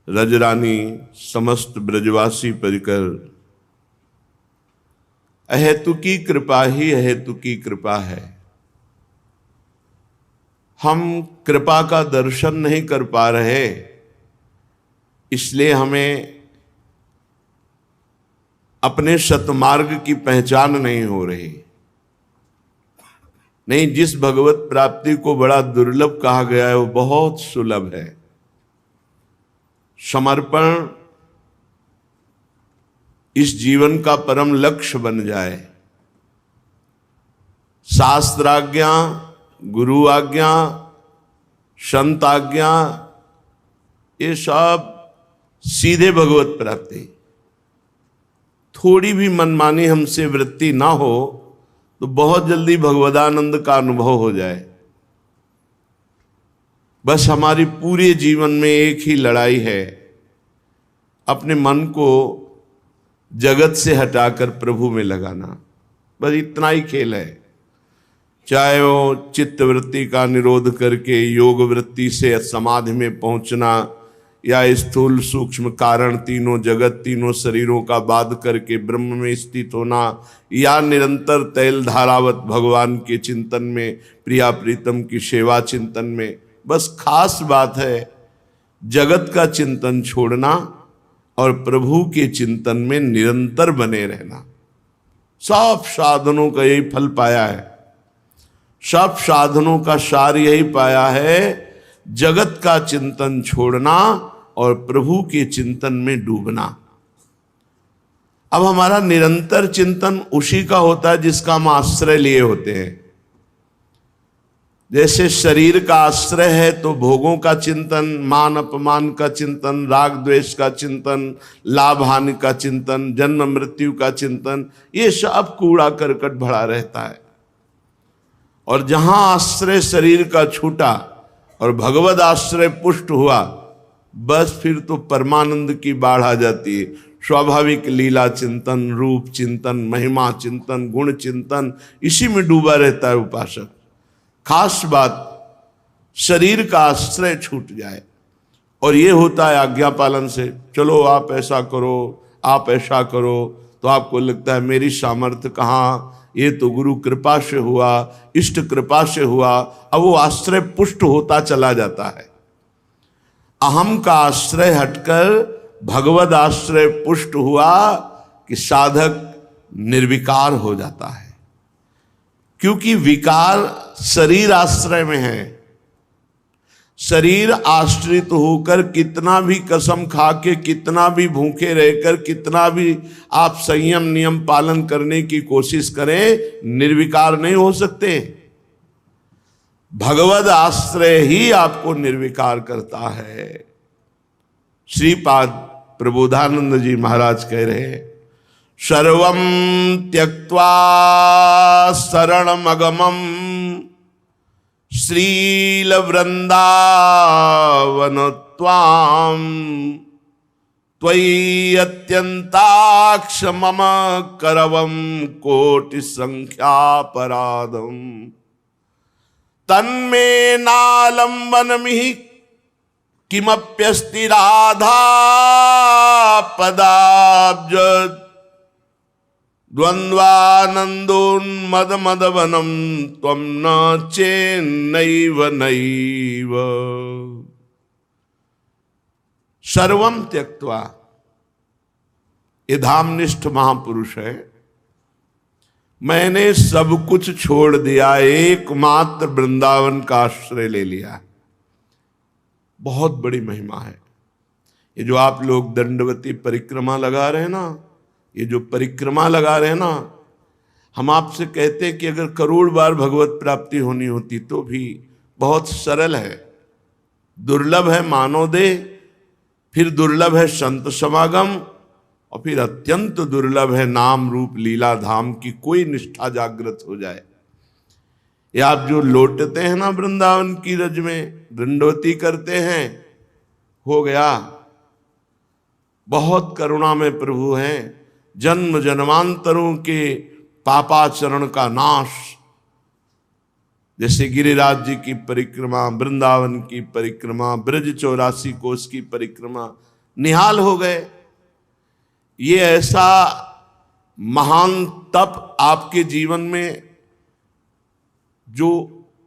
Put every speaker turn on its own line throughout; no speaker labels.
रजरानी समस्त ब्रजवासी परिकर, अहेतु की कृपा ही अहेतु की कृपा है। हम कृपा का दर्शन नहीं कर पा रहे, इसलिए हमें अपने सतमार्ग की पहचान नहीं हो रही। नहीं, जिस भगवत प्राप्ति को बड़ा दुर्लभ कहा गया है वो बहुत सुलभ है। समर्पण इस जीवन का परम लक्ष्य बन जाए। शास्त्राज्ञा, गुरु आज्ञा, संत आज्ञा, ये सब सीधे भगवत प्राप्ति। थोड़ी भी मनमानी हमसे वृत्ति ना हो तो बहुत जल्दी भगवदानंद का अनुभव हो जाए। बस हमारी पूरे जीवन में एक ही लड़ाई है, अपने मन को जगत से हटाकर प्रभु में लगाना। बस इतना ही खेल है। चाहे वो चित्त वृत्ति का निरोध करके योग वृत्ति से समाधि में पहुंचना, या स्थूल सूक्ष्म कारण तीनों जगत तीनों शरीरों का बाध करके ब्रह्म में स्थित होना, या निरंतर तैल धारावत भगवान के चिंतन में, प्रिया प्रीतम की सेवा चिंतन में। बस खास बात है जगत का चिंतन छोड़ना और प्रभु के चिंतन में निरंतर बने रहना। सब साधनों का यही फल पाया है, सब साधनों का सार यही पाया है, जगत का चिंतन छोड़ना और प्रभु के चिंतन में डूबना। अब हमारा निरंतर चिंतन उसी का होता है जिसका हम आश्रय लिए होते हैं। जैसे शरीर का आश्रय है तो भोगों का चिंतन, मान अपमान का चिंतन, राग द्वेष का चिंतन, लाभ हानि का चिंतन, जन्म मृत्यु का चिंतन, ये सब कूड़ा करकट भरा रहता है। और जहां आश्रय शरीर का छूटा और भगवद आश्रय पुष्ट हुआ, बस फिर तो परमानंद की बाढ़ आ जाती है। स्वाभाविक लीला चिंतन, रूप चिंतन, महिमा चिंतन, गुण चिंतन, इसी में डूबा रहता है उपासक। खास बात शरीर का आश्रय छूट जाए, और ये होता है आज्ञा पालन से। चलो आप ऐसा करो, आप ऐसा करो, तो आपको लगता है मेरी सामर्थ्य कहाँ, ये तो गुरु कृपा से हुआ, इष्ट कृपा से हुआ। अब वो आश्रय पुष्ट होता चला जाता है। अहम का आश्रय हटकर भगवद आश्रय पुष्ट हुआ कि साधक निर्विकार हो जाता है। क्योंकि विकार शरीर आश्रय में है। शरीर आश्रित होकर कितना भी कसम खा के, कितना भी भूखे रहकर, कितना भी आप संयम नियम पालन करने की कोशिश करें, निर्विकार नहीं हो सकते। भगवद आश्रय ही आपको निर्विकार करता है। श्रीपाद प्रबोधानंद जी महाराज कह रहे हैं, सर्वं त्यक्त्वा शरणमगमं श्रील वृंदावन त्वां त्वयि अत्यंताक्ष मम करवं कोटि संख्यापराधं तन्मे नालंबनमिहि किमप्यस्ति राधा पदाब्ज द्वंद्वानंदोन्मदमदवनं त्वं न चेन्नैव नैव। सर्वं त्यक्त्वा, ये धामनिष्ठ महापुरुष है। मैंने सब कुछ छोड़ दिया, एकमात्र वृंदावन का आश्रय ले लिया। बहुत बड़ी महिमा है। ये जो आप लोग दंडवती परिक्रमा लगा रहे हैं ना, ये जो परिक्रमा लगा रहे हैं ना, हम आपसे कहते हैं कि अगर करोड़ बार भगवत प्राप्ति होनी होती तो भी बहुत सरल है। दुर्लभ है मानव देह, फिर दुर्लभ है संत समागम, और फिर अत्यंत दुर्लभ है नाम रूप लीला धाम की कोई निष्ठा जागृत हो जाए। ये आप जो लौटते हैं ना वृंदावन की रज में, दंडवती करते हैं, हो गया। बहुत करुणा में प्रभु हैं। जन्म जन्मांतरों के पापाचरण का नाश, जैसे गिरिराज जी की परिक्रमा, वृंदावन की परिक्रमा, ब्रज 84 कोस की परिक्रमा, निहाल हो गए। ये ऐसा महान तप आपके जीवन में जो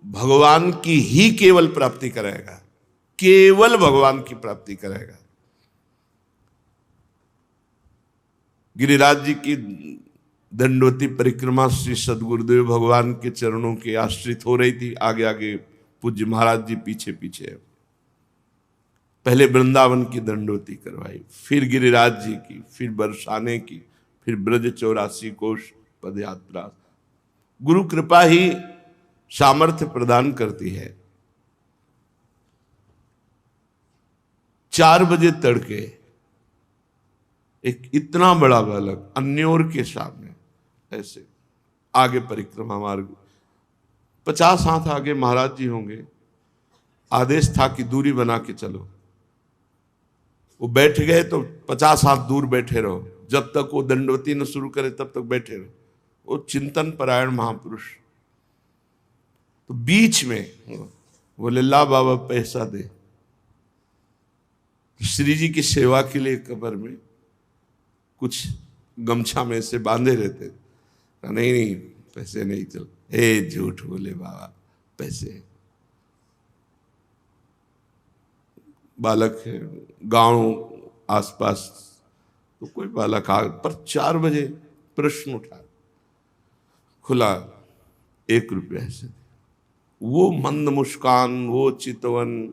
भगवान की ही केवल प्राप्ति कराएगा, केवल भगवान की प्राप्ति कराएगा। गिरिराज जी की दंडवती परिक्रमा श्री सदगुरुदेव भगवान के चरणों के आश्रित हो रही थी। आगे आगे पूज्य महाराज जी पीछे पीछे। पहले वृंदावन की दंडवती करवाई, फिर गिरिराज जी की, फिर बरसाने की, फिर ब्रज 84 कोश पदयात्रा। गुरु कृपा ही सामर्थ्य प्रदान करती है। 4 बजे तड़के एक इतना बड़ा बालक अन्योर के सामने ऐसे आगे परिक्रमा मार्ग 50 हाथ आगे महाराज जी होंगे। आदेश था कि दूरी बना के चलो। वो बैठ गए तो 50 हाथ दूर बैठे रहो, जब तक वो दंडवती न शुरू करे तब तक बैठे रहो। वो चिंतन परायण महापुरुष। तो बीच में बोले ला बाबा पैसा दे। श्री जी की सेवा के लिए कब्र में कुछ गमछा में से बांधे रहते। नहीं नहीं पैसे नहीं चल। हे झूठ बोले बाबा, पैसे। बालक है, गांव आसपास तो कोई बालक आ, पर 4 बजे प्रश्न उठा, खुला 1 रुपया से। वो मंद मुस्कान, वो चितवन,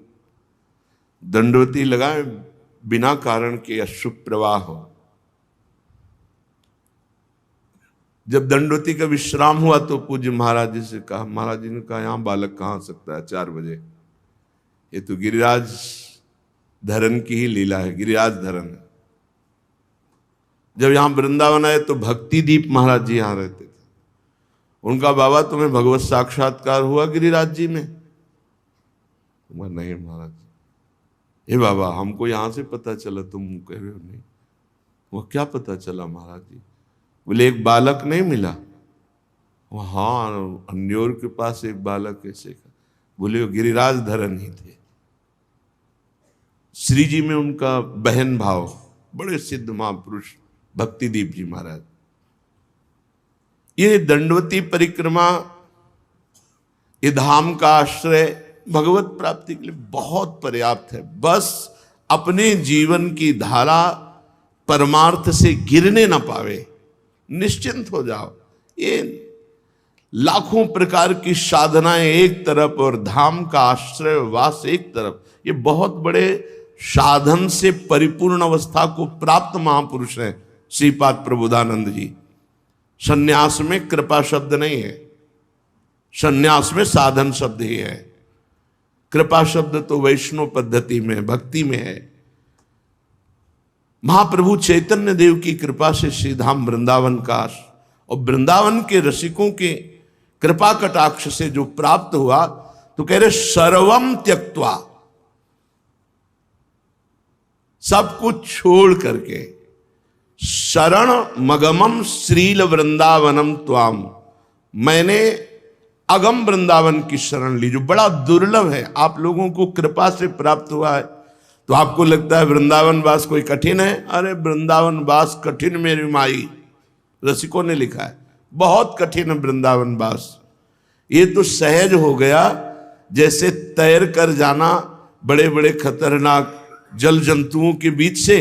दंडवती लगाए बिना कारण के अशुभ प्रवाह हो। जब दंडवती का विश्राम हुआ तो पूज्य महाराज जी से कहा, महाराज जी ने कहा यहां बालक कहां आ सकता है 4 बजे, ये तो गिरिराज धरन की ही लीला है, गिरिराज धरन है। जब यहां वृंदावन आए तो भक्ति दीप महाराज जी यहां रहते थे। उनका बाबा तुम्हें भगवत साक्षात्कार हुआ गिरिराज जी में? नहीं महाराज। हे बाबा हमको यहां से पता चला, तुम कह रहे हो नहीं। वो क्या पता चला महाराज जी? बोले एक बालक नहीं मिला? हाँ अन्योर के पास एक बालक ऐसे का। बोले वो गिरिराज धरन ही थे। श्री जी में उनका बहन भाव, बड़े सिद्ध महापुरुष भक्तिदीप जी महाराज। ये दंडवती परिक्रमा, ये धाम का आश्रय भगवत प्राप्ति के लिए बहुत पर्याप्त है। बस अपने जीवन की धारा परमार्थ से गिरने ना पावे, निश्चिंत हो जाओ। ये लाखों प्रकार की साधनाएं एक तरफ और धाम का आश्रय वास एक तरफ, ये बहुत बड़े साधन से परिपूर्ण अवस्था को प्राप्त महापुरुष हैं श्रीपाद प्रबोधानंद जी। सन्यास में कृपा शब्द नहीं है, सन्यास में साधन शब्द ही है। कृपा शब्द तो वैष्णव पद्धति में, भक्ति में है। महाप्रभु चैतन्य देव की कृपा से श्रीधाम वृंदावन का और वृंदावन के रसिकों के कृपा कटाक्ष से जो प्राप्त हुआ, तो कह रहे सर्वम त्यक्त्वा, सब कुछ छोड़ करके, शरण मगमम श्रील वृंदावनम त्वाम, मैंने अगम वृंदावन की शरण ली, जो बड़ा दुर्लभ है। आप लोगों को कृपा से प्राप्त हुआ है। तो आपको लगता है वृंदावन वास कोई कठिन है? अरे वृंदावन वास कठिन मेरी माई, रसिकों ने लिखा है, बहुत कठिन है वृंदावन वास। ये तो सहज हो गया, जैसे तैर कर जाना बड़े बड़े खतरनाक जल जंतुओं के बीच से,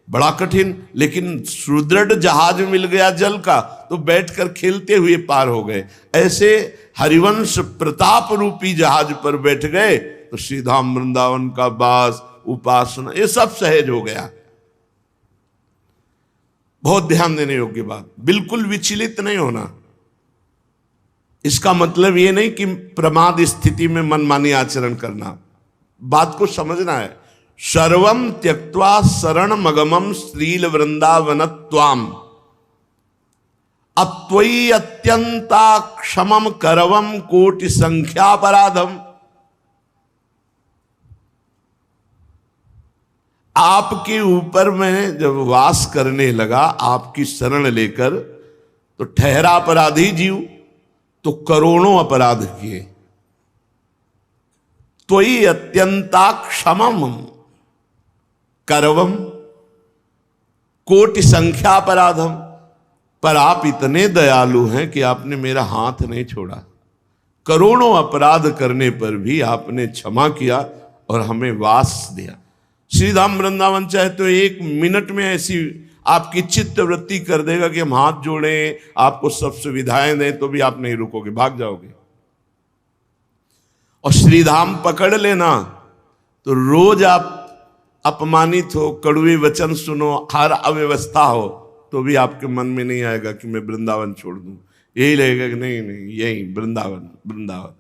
बड़ा कठिन, लेकिन सुदृढ़ जहाज मिल गया जल का तो बैठकर खेलते हुए पार हो गए। ऐसे हरिवंश प्रताप रूपी जहाज पर बैठ गए तो श्रीधाम वृंदावन का वास, उपासना, ये सब सहज हो गया। बहुत ध्यान देने योग्य बात, बिल्कुल विचलित नहीं होना। इसका मतलब ये नहीं कि प्रमाद स्थिति में मनमानी आचरण करना, बात को समझना है। सर्वम त्यक्त्वा शरण मगमम श्रील वृंदावनत्वाम अत्वयि अत्यंता क्षमम करवम कोटि संख्यापराधम। आपके ऊपर मैं जब वास करने लगा, आपकी शरण लेकर, तो ठहरा अपराधी जीव तो करोड़ों अपराध किए। त्वयि अत्यंता क्षमम करवम कोटि संख्या अपराधम, पर आप इतने दयालु हैं कि आपने मेरा हाथ नहीं छोड़ा। करोड़ों अपराध करने पर भी आपने क्षमा किया और हमें वास दिया। श्रीधाम वृंदावन चाहे तो 1 मिनट में ऐसी आपकी चित्त वृत्ति कर देगा कि हम हाथ जोड़ें, आपको सब सुविधाएं दें, तो भी आप नहीं रुकोगे, भाग जाओगे। और श्रीधाम पकड़ लेना तो रोज आप अपमानित हो, कड़वे वचन सुनो, हर अव्यवस्था हो, तो भी आपके मन में नहीं आएगा कि मैं वृंदावन छोड़ दूं। यही लगेगा कि नहीं नहीं, यही वृंदावन वृंदावन।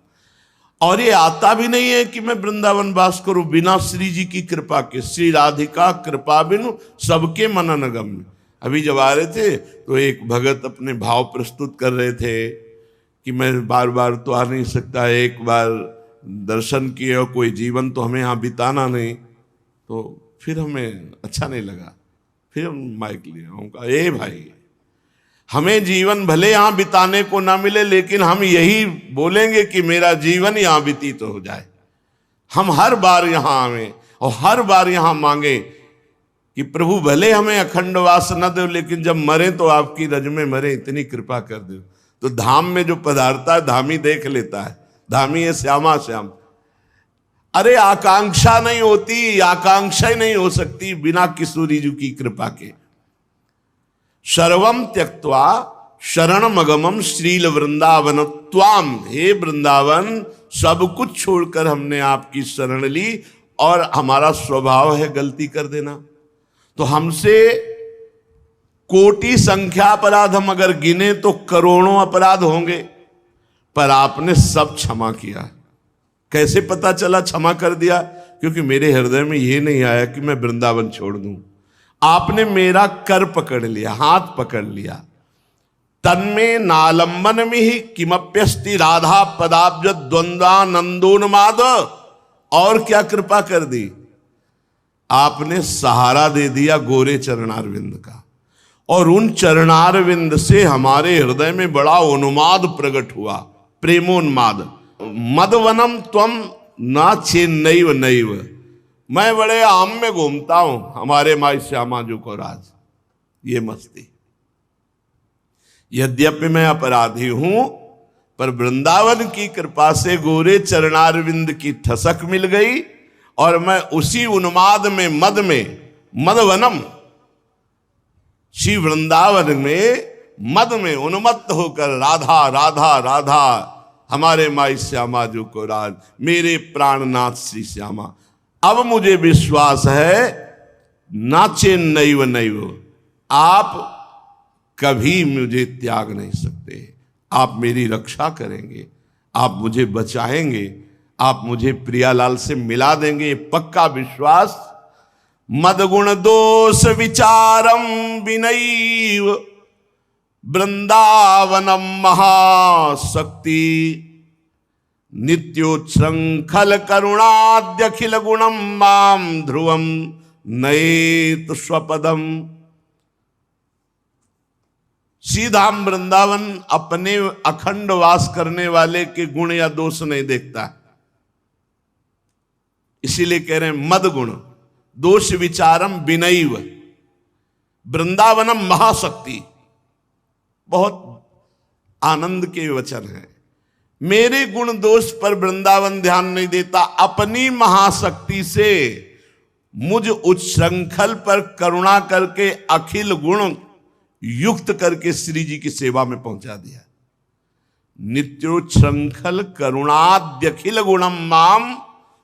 और ये आता भी नहीं है कि मैं वृंदावन वास करूं बिना श्री जी की कृपा के। श्री राधिका कृपा बिनु सबके मनन गम्य। अभी जब आ रहे थे तो एक भगत अपने भाव प्रस्तुत कर रहे थे कि मैं बार बार तो आ नहीं सकता, एक बार दर्शन किए और कोई जीवन तो हमें यहाँ बिताना नहीं। तो फिर हमें अच्छा नहीं लगा, फिर हम माइक लिया, हम कहा ए भाई, हमें जीवन भले यहां बिताने को ना मिले, लेकिन हम यही बोलेंगे कि मेरा जीवन यहां व्यतीत हो जाए। हम हर बार यहां आवे और हर बार यहां मांगे कि प्रभु भले हमें अखंड वास न दो, लेकिन जब मरे तो आपकी रज में मरे, इतनी कृपा कर दो। तो धाम में जो पधारता है धामी देख लेता है, धामी है श्यामा श्याम। अरे आकांक्षा नहीं होती, आकांक्षा ही नहीं हो सकती बिना किशोरी जी की कृपा के। सर्वम त्यक्त्वा शरणमगमम श्रील वृंदावन त्वाम। हे वृंदावन, सब कुछ छोड़कर हमने आपकी शरण ली, और हमारा स्वभाव है गलती कर देना। तो हमसे कोटि संख्या अपराध हम अगर गिने तो करोड़ों अपराध होंगे, पर आपने सब क्षमा किया। कैसे पता चला क्षमा कर दिया? क्योंकि मेरे हृदय में यह नहीं आया कि मैं वृंदावन छोड़ दूं। आपने मेरा कर पकड़ लिया, हाथ पकड़ लिया। तन्मे नालंबन में ही किमप्यस्ति राधा पदाब्ज द्वंद्वानंदोन्माद। और क्या कृपा कर दी? आपने सहारा दे दिया गोरे चरणारविंद का, और उन चरणारविंद से हमारे हृदय में बड़ा उन्माद प्रकट हुआ, प्रेमोन्माद। मदवनम त्वम ना चेन्नैव नैव। मैं बड़े आम में घूमता हूं, हमारे माई श्यामा जी को राज, ये मस्ती। यद्यपि मैं अपराधी हूं, पर वृंदावन की कृपा से गोरे चरणारविंद की ठसक मिल गई, और मैं उसी उन्माद में, मदवनम, श्री वृंदावन में मद में उन्मत्त होकर राधा राधा राधा, हमारे माई श्यामा जी को राज, मेरे प्राणनाथ श्री श्यामा। अब मुझे विश्वास है, नाचे नैव नैव, आप कभी मुझे त्याग नहीं सकते। आप मेरी रक्षा करेंगे, आप मुझे बचाएंगे, आप मुझे प्रियालाल से मिला देंगे, पक्का विश्वास। मदगुण दोष विचारम विनैव वृंदावनम महाशक्ति। नित्योच्छृंखल करुणाद्यखिल गुणम माम ध्रुवम नयेत स्वपदम। श्रीधाम वृंदावन अपने अखंड वास करने वाले के गुण या दोष नहीं देखता, इसीलिए कह रहे हैं मद गुण दोष विचारम विनैव वृंदावनम महाशक्ति। बहुत आनंद के वचन है। मेरे गुण दोष पर वृंदावन ध्यान नहीं देता, अपनी महाशक्ति से मुझ उच्छृंखल पर करुणा करके अखिल गुण युक्त करके श्री जी की सेवा में पहुंचा दिया। नित्योच्छृंखल करुणाद्यखिल गुणम माम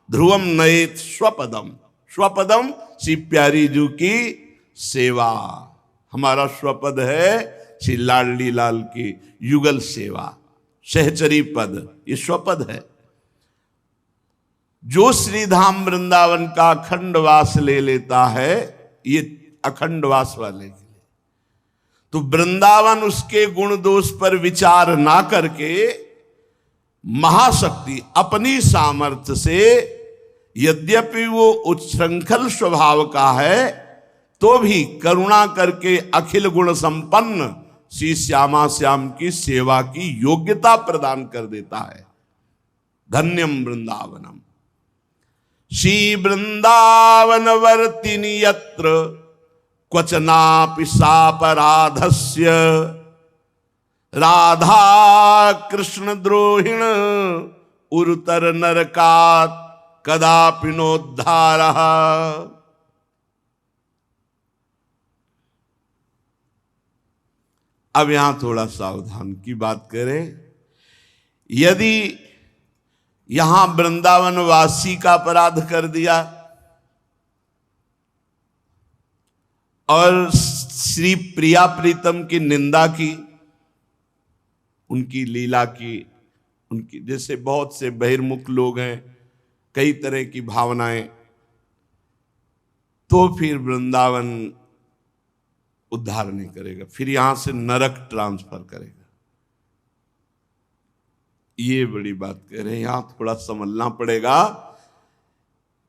ध्रुवम नयेत स्वपदम। स्वपदम श्री प्यारी जी की सेवा, हमारा स्वपद है श्री लाडली लाल की युगल सेवा, सहचरी पद, ये स्वपद है। जो श्रीधाम वृंदावन का अखंड वास ले लेता है, ये अखंड वास वाले के लिए, तो वृंदावन उसके गुण दोष पर विचार ना करके महाशक्ति अपनी सामर्थ्य से, यद्यपि वो उच्छृंखल स्वभाव का है, तो भी करुणा करके अखिल गुण संपन्न श्री श्यामा श्याम की सेवा की योग्यता प्रदान कर देता है। धन्यम वृंदावनम। श्री वृंदावन वर्तिनी यत्र क्वचनापि सापराधस्य राधा कृष्ण द्रोहिण उरुतर नरकात् कदापि नोद्धारः। अब यहां थोड़ा सावधान की बात करें। यदि यहां वृंदावन वासी का अपराध कर दिया और श्री प्रिया प्रीतम की निंदा की, उनकी लीला की, उनकी, जैसे बहुत से बहिर्मुख लोग हैं, कई तरह की भावनाएं, तो फिर वृंदावन उद्धार नहीं करेगा, फिर यहां से नरक ट्रांसफर करेगा। ये बड़ी बात कह रहे हैं, यहां थोड़ा समझना पड़ेगा।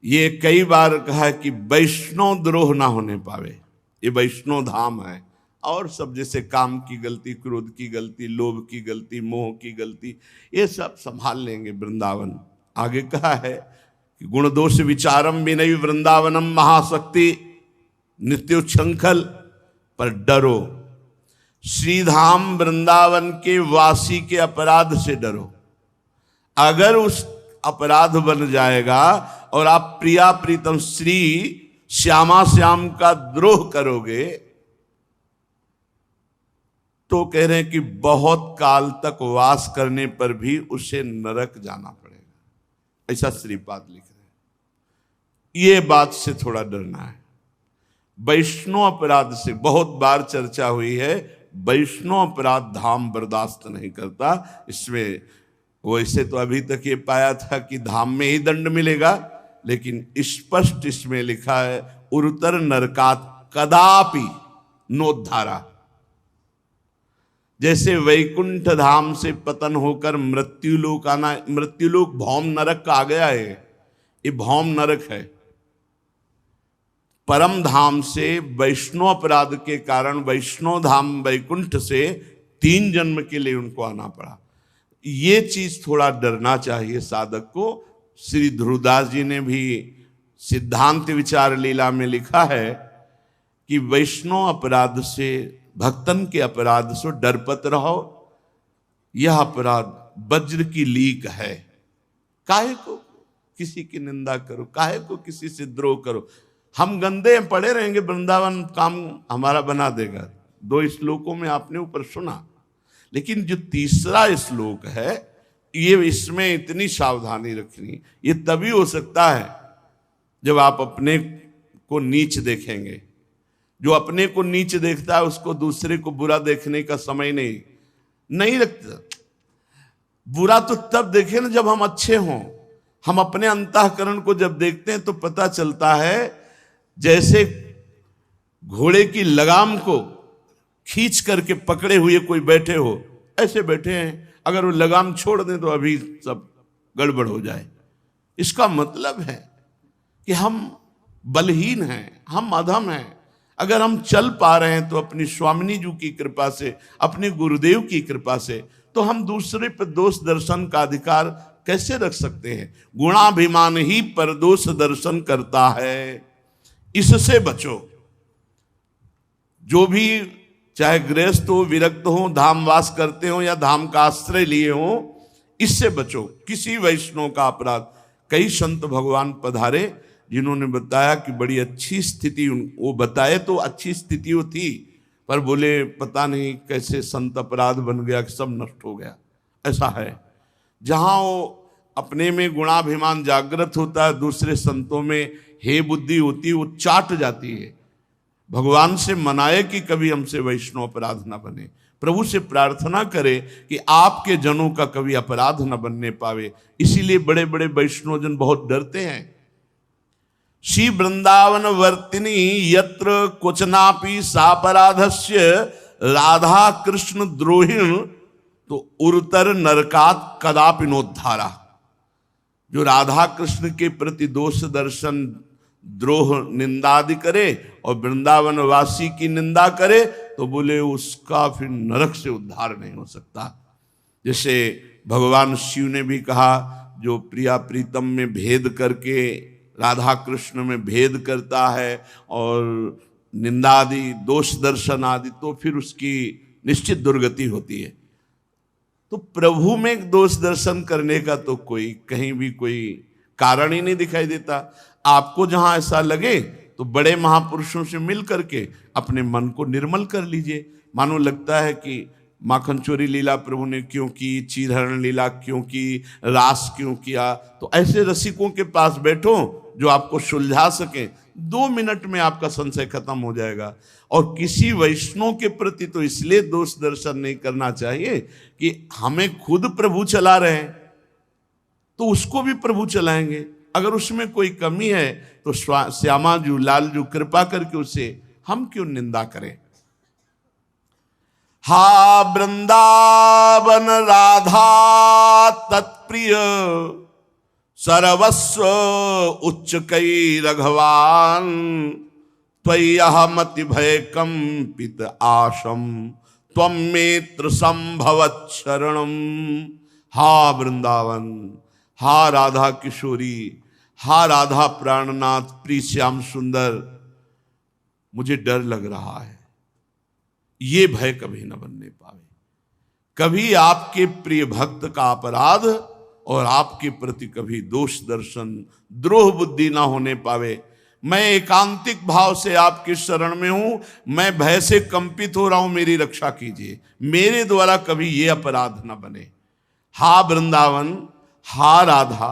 ये कई बार कहा है कि वैष्णव द्रोह ना होने पावे, ये वैष्णव धाम है। और सब जैसे काम की गलती, क्रोध की गलती, लोभ की गलती, मोह की गलती, ये सब संभाल लेंगे वृंदावन। आगे कहा है कि गुण दोष विचारम विनय वृंदावनम महाशक्ति नित्योच्छंखल, पर डरो, श्रीधाम वृंदावन के वासी के अपराध से डरो। अगर उस अपराध बन जाएगा और आप प्रिया प्रीतम श्री श्यामा श्याम का द्रोह करोगे, तो कह रहे हैं कि बहुत काल तक वास करने पर भी उसे नरक जाना पड़ेगा, ऐसा श्रीपाद लिख रहे हैं। ये बात से थोड़ा डरना है। वैष्णव अपराध से बहुत बार चर्चा हुई है, वैष्णव अपराध धाम बर्दाश्त नहीं करता। इसमें वैसे तो अभी तक ये पाया था कि धाम में ही दंड मिलेगा, लेकिन स्पष्ट इसमें लिखा है उरुतर नरकात कदापि नोद्धारा। जैसे वैकुंठ धाम से पतन होकर मृत्युलोक आना, मृत्युलोक भौम नरक का आ गया है, ये भौम नरक है। परम धाम से वैष्णव अपराध के कारण वैष्णव धाम वैकुंठ से 3 जन्म के लिए उनको आना पड़ा। ये चीज थोड़ा डरना चाहिए साधक को। श्री ध्रुवदास जी ने भी सिद्धांत विचार लीला में लिखा है कि वैष्णव अपराध से, भक्तन के अपराध से डरपत रहो। यह अपराध वज्र की लीक है। काहे को किसी की निंदा करो, काहे को किसी से द्रोह करो। हम गंदे पड़े रहेंगे, वृंदावन काम हमारा बना देगा। 2 श्लोकों में आपने ऊपर सुना, लेकिन जो तीसरा श्लोक है, ये इसमें इतनी सावधानी रखनी। ये तभी हो सकता है जब आप अपने को नीच देखेंगे। जो अपने को नीच देखता है उसको दूसरे को बुरा देखने का समय नहीं लगता। बुरा तो तब देखे ना जब हम अच्छे हों। हम अपने अंतःकरण को जब देखते हैं तो पता चलता है, जैसे घोड़े की लगाम को खींच करके पकड़े हुए कोई बैठे हो, ऐसे बैठे हैं। अगर वो लगाम छोड़ दें तो अभी सब गड़बड़ हो जाए। इसका मतलब है कि हम बलहीन हैं, हम अधम हैं। अगर हम चल पा रहे हैं तो अपनी स्वामिनी जी की कृपा से, अपने गुरुदेव की कृपा से, तो हम दूसरे पर दोष दर्शन का अधिकार कैसे रख सकते हैं। गुणाभिमान ही परदोष दर्शन करता है, इससे बचो। जो भी चाहे गृहस्थ हो, विरक्त हो, धामवास करते हो या धाम का आश्रय लिए हो, इससे बचो किसी वैष्णव का अपराध। कई संत भगवान पधारे जिन्होंने बताया कि बड़ी अच्छी स्थिति, वो बताए तो अच्छी स्थिति वो थी, पर बोले पता नहीं कैसे संत अपराध बन गया कि सब नष्ट हो गया। ऐसा है, जहां वो अपने में गुणाभिमान जागृत होता है, दूसरे संतों में हे बुद्धि होती है, वो चाट जाती है। भगवान से मनाए कि कभी हमसे वैष्णव अपराध न बने। प्रभु से प्रार्थना करे कि आपके जनों का कभी अपराध न बनने पावे। इसीलिए बड़े बड़े वैष्णव जन बहुत डरते हैं। श्री वृंदावन वर्तिनी यत्र क्वचनापि सापराधस्य राधा कृष्ण द्रोहिण तो उर्तर नरकात कदापि नोद्धारा। जो राधा कृष्ण के प्रति दोष दर्शन, द्रोह, निंदादि करे और वृंदावन वासी की निंदा करे, तो बोले उसका फिर नरक से उद्धार नहीं हो सकता। जैसे भगवान शिव ने भी कहा, जो प्रिया प्रीतम में भेद करके राधा कृष्ण में भेद करता है और निंदादि, दोष दर्शन आदि, तो फिर उसकी निश्चित दुर्गति होती है। तो प्रभु में दोष दर्शन करने का तो कोई कहीं भी कोई कारण ही नहीं दिखाई देता। आपको जहां ऐसा लगे तो बड़े महापुरुषों से मिल करके अपने मन को निर्मल कर लीजिए। मानो लगता है कि माखन चोरी लीला प्रभु ने क्यों की, चीरहरण लीला क्यों की, रास क्यों किया, तो ऐसे रसिकों के पास बैठो जो आपको सुलझा सके। 2 मिनट में आपका संशय खत्म हो जाएगा। और किसी वैष्णव के प्रति तो इसलिए दोष दर्शन नहीं करना चाहिए कि हमें खुद प्रभु चला रहे हैं तो उसको भी प्रभु चलाएंगे। अगर उसमें कोई कमी है तो श्यामा जू, लालजू कृपा करके उसे हम क्यों निंदा करें। हा वृंदावन राधा तत्प्रिय सर्वस्व उच्च कई रघवान त्वय्यहमति भय कंपित आशम त्वं मेत्र संभवत् शरणम। हा वृंदावन, हा राधा किशोरी, हा राधा प्राणनाथ, प्रिय श्याम सुंदर, मुझे डर लग रहा है। ये भय कभी न बनने पावे। कभी आपके प्रिय भक्त का अपराध और आपके प्रति कभी दोष दर्शन, द्रोह बुद्धि ना होने पावे। मैं एकांतिक भाव से आपके शरण में हूं, मैं भय से कंपित हो रहा हूं, मेरी रक्षा कीजिए, मेरे द्वारा कभी ये अपराध न बने। हा वृंदावन, हा राधा,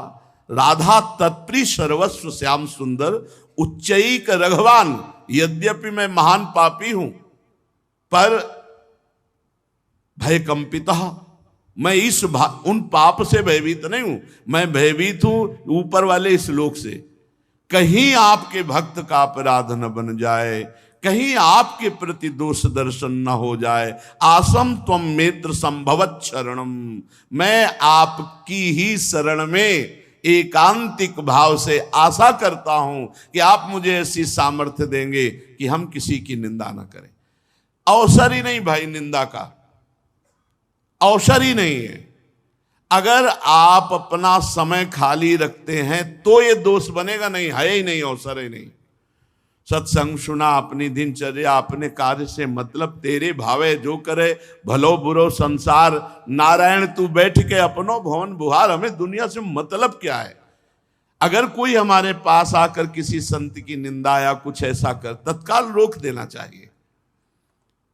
राधा तत्प्रिय सर्वस्व श्याम सुंदर, उच्चैक रघवान। यद्यपि मैं महान पापी हूं पर भय कंपिता, मैं इस उन पाप से भयभीत नहीं हूं, मैं भयभीत हूं ऊपर वाले इस लोक से। कहीं आपके भक्त का अपराध न बन जाए, कहीं आपके प्रति दोष दर्शन न हो जाए। आसम त्वं मेत्र संभवत् शरणम, मैं आपकी ही शरण में एकांतिक भाव से आशा करता हूं कि आप मुझे ऐसी सामर्थ्य देंगे कि हम किसी की निंदा न करें। अवसर ही नहीं भाई, निंदा का अवसर ही नहीं है। अगर आप अपना समय खाली रखते हैं तो ये दोष बनेगा, नहीं है ही नहीं, अवसर ही नहीं। सत्संग सुना, अपनी दिनचर्या, अपने कार्य से मतलब, तेरे भावे जो करे भलो बुरो संसार, नारायण तू बैठ के अपनो भवन बुहार। हमें दुनिया से मतलब क्या है। अगर कोई हमारे पास आकर किसी संत की निंदा या कुछ ऐसा कर, तत्काल रोक देना चाहिए।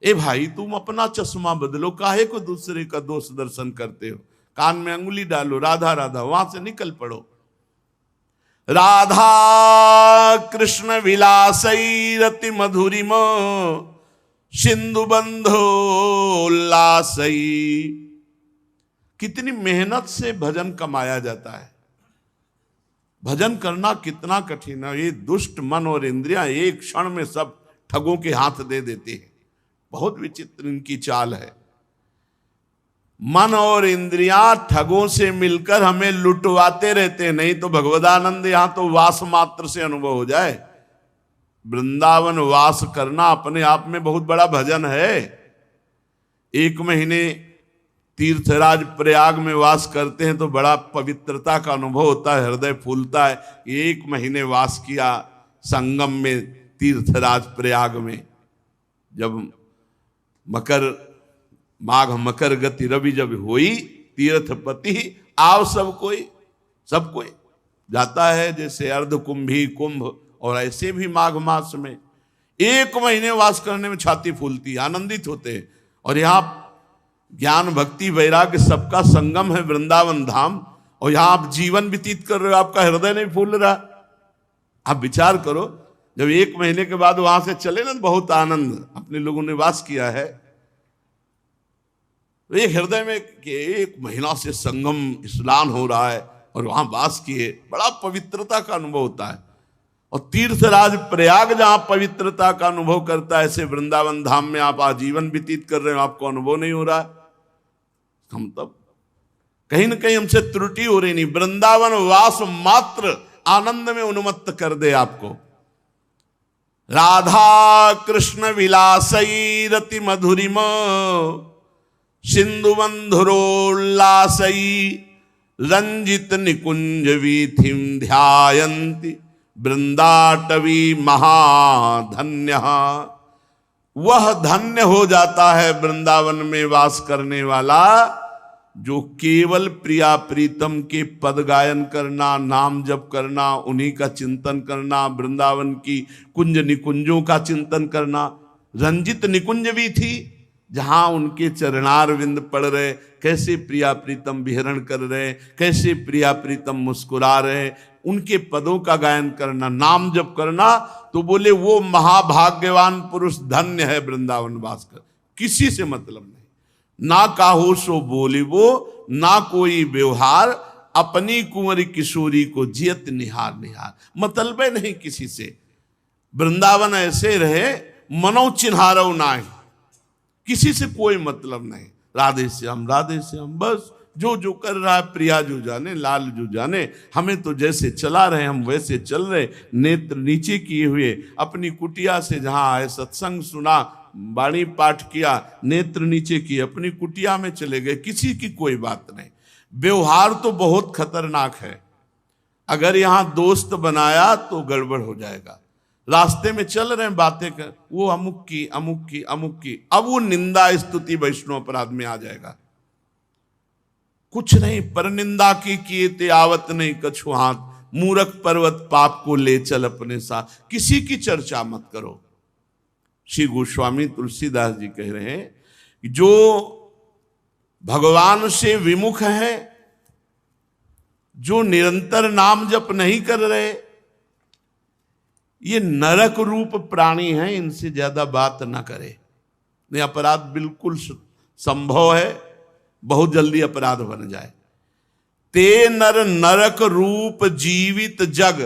ए भाई, तुम अपना चश्मा बदलो, काहे को दूसरे का दोष दर्शन करते हो। कान में अंगुली डालो, राधा राधा, वहां से निकल पड़ो। राधा कृष्ण विलासई रति मधुरिम सिंधु बंधो उल्लासई। कितनी मेहनत से भजन कमाया जाता है। भजन करना कितना कठिन है। ये दुष्ट मन और इंद्रियां एक क्षण में सब ठगों के हाथ दे देते हैं। बहुत विचित्र इनकी चाल है। मन और इंद्रियां ठगों से मिलकर हमें लुटवाते रहते हैं। नहीं तो भगवदानंद यहां तो वास मात्र से अनुभव हो जाए। वृंदावन वास करना अपने आप में बहुत बड़ा भजन है। 1 महीने तीर्थराज प्रयाग में वास करते हैं तो बड़ा पवित्रता का अनुभव होता है, हृदय फूलता है। 1 महीने वास किया संगम में, तीर्थराज प्रयाग में, जब माघ मकर गति रवि जब हुई, तीर्थपति आव सब कोई जाता है, जैसे अर्ध कुंभी कुंभ। और ऐसे भी माघ मास में 1 महीने वास करने में छाती फूलती, आनंदित होते हैं। और यहाँ ज्ञान भक्ति वैराग्य सबका संगम है वृंदावन धाम, और यहाँ आप जीवन व्यतीत कर रहे हो, आपका हृदय नहीं फूल रहा। आप विचार करो, जब 1 महीने के बाद वहां से चले ना, बहुत आनंद अपने लोगों ने वास किया है। तो एक हृदय में कि 1 महीना से संगम स्नान हो रहा है और वहां वास किए, बड़ा पवित्रता का अनुभव होता है। और तीर्थराज प्रयाग जहां पवित्रता का अनुभव करता है, ऐसे वृंदावन धाम में आप आजीवन व्यतीत कर रहे हो, आपको अनुभव नहीं हो रहा। हम तब कहीं ना कहीं हमसे त्रुटि हो रही। नहीं, वृंदावन वास मात्र आनंद में उन्मत्त कर दे आपको। राधा कृष्ण विलासई रति मधुरिम सिंधु बंधुरोल्लासई रंजित निकुंज वीथिम ध्यायन्ति वृंदाटवी महाधन्य। वह धन्य हो जाता है वृंदावन में वास करने वाला जो केवल प्रिया प्रीतम के पद गायन करना, नाम जप करना, उन्हीं का चिंतन करना, वृंदावन की कुंज निकुंजों का चिंतन करना। रंजित निकुंज भी थी जहां उनके चरणार विंद पड़ रहे, कैसे प्रिया प्रीतम विहरण कर रहे, कैसे प्रिया प्रीतम मुस्कुरा रहे, उनके पदों का गायन करना, नाम जप करना। तो बोले वो महाभाग्यवान पुरुष धन्य है वृंदावन वास कर। किसी से मतलब नहीं, ना काहो सो बोली वो, ना कोई व्यवहार, अपनी कुंवरी किशोरी को जियत निहार निहार। मतलब नहीं किसी से, वृंदावन ऐसे रहे मनो चिन्हारो नाहि, किसी से कोई मतलब नहीं। राधे श्याम राधे श्याम, बस जो जो कर रहा है प्रिया जो जाने, लाल जो जाने, हमें तो जैसे चला रहे हम वैसे चल रहे, नेत्र नीचे किए हुए अपनी कुटिया से जहां आए, सत्संग सुना, वाणी पाठ किया, नेत्र नीचे किए, अपनी कुटिया में चले गए, किसी की कोई बात नहीं। व्यवहार तो बहुत खतरनाक है, अगर यहां दोस्त बनाया तो गड़बड़ हो जाएगा। रास्ते में चल रहे हैं बातें कर, वो अमुक की अमुक की अमुक की, अब वो निंदा स्तुति वैष्णव अपराध में आ जाएगा। कुछ नहीं, पर निंदा की किए ते आवत नहीं कछु हाथ, मूरख पर्वत पाप को ले चल अपने साथ। किसी की चर्चा मत करो। श्री गोस्वामी तुलसीदास जी कह रहे हैं कि जो भगवान से विमुख है, जो निरंतर नाम जप नहीं कर रहे, ये नरक रूप प्राणी हैं, इनसे ज्यादा बात ना करे। नहीं, अपराध बिल्कुल संभव है, बहुत जल्दी अपराध बन जाए। ते नर नरक रूप जीवित जग,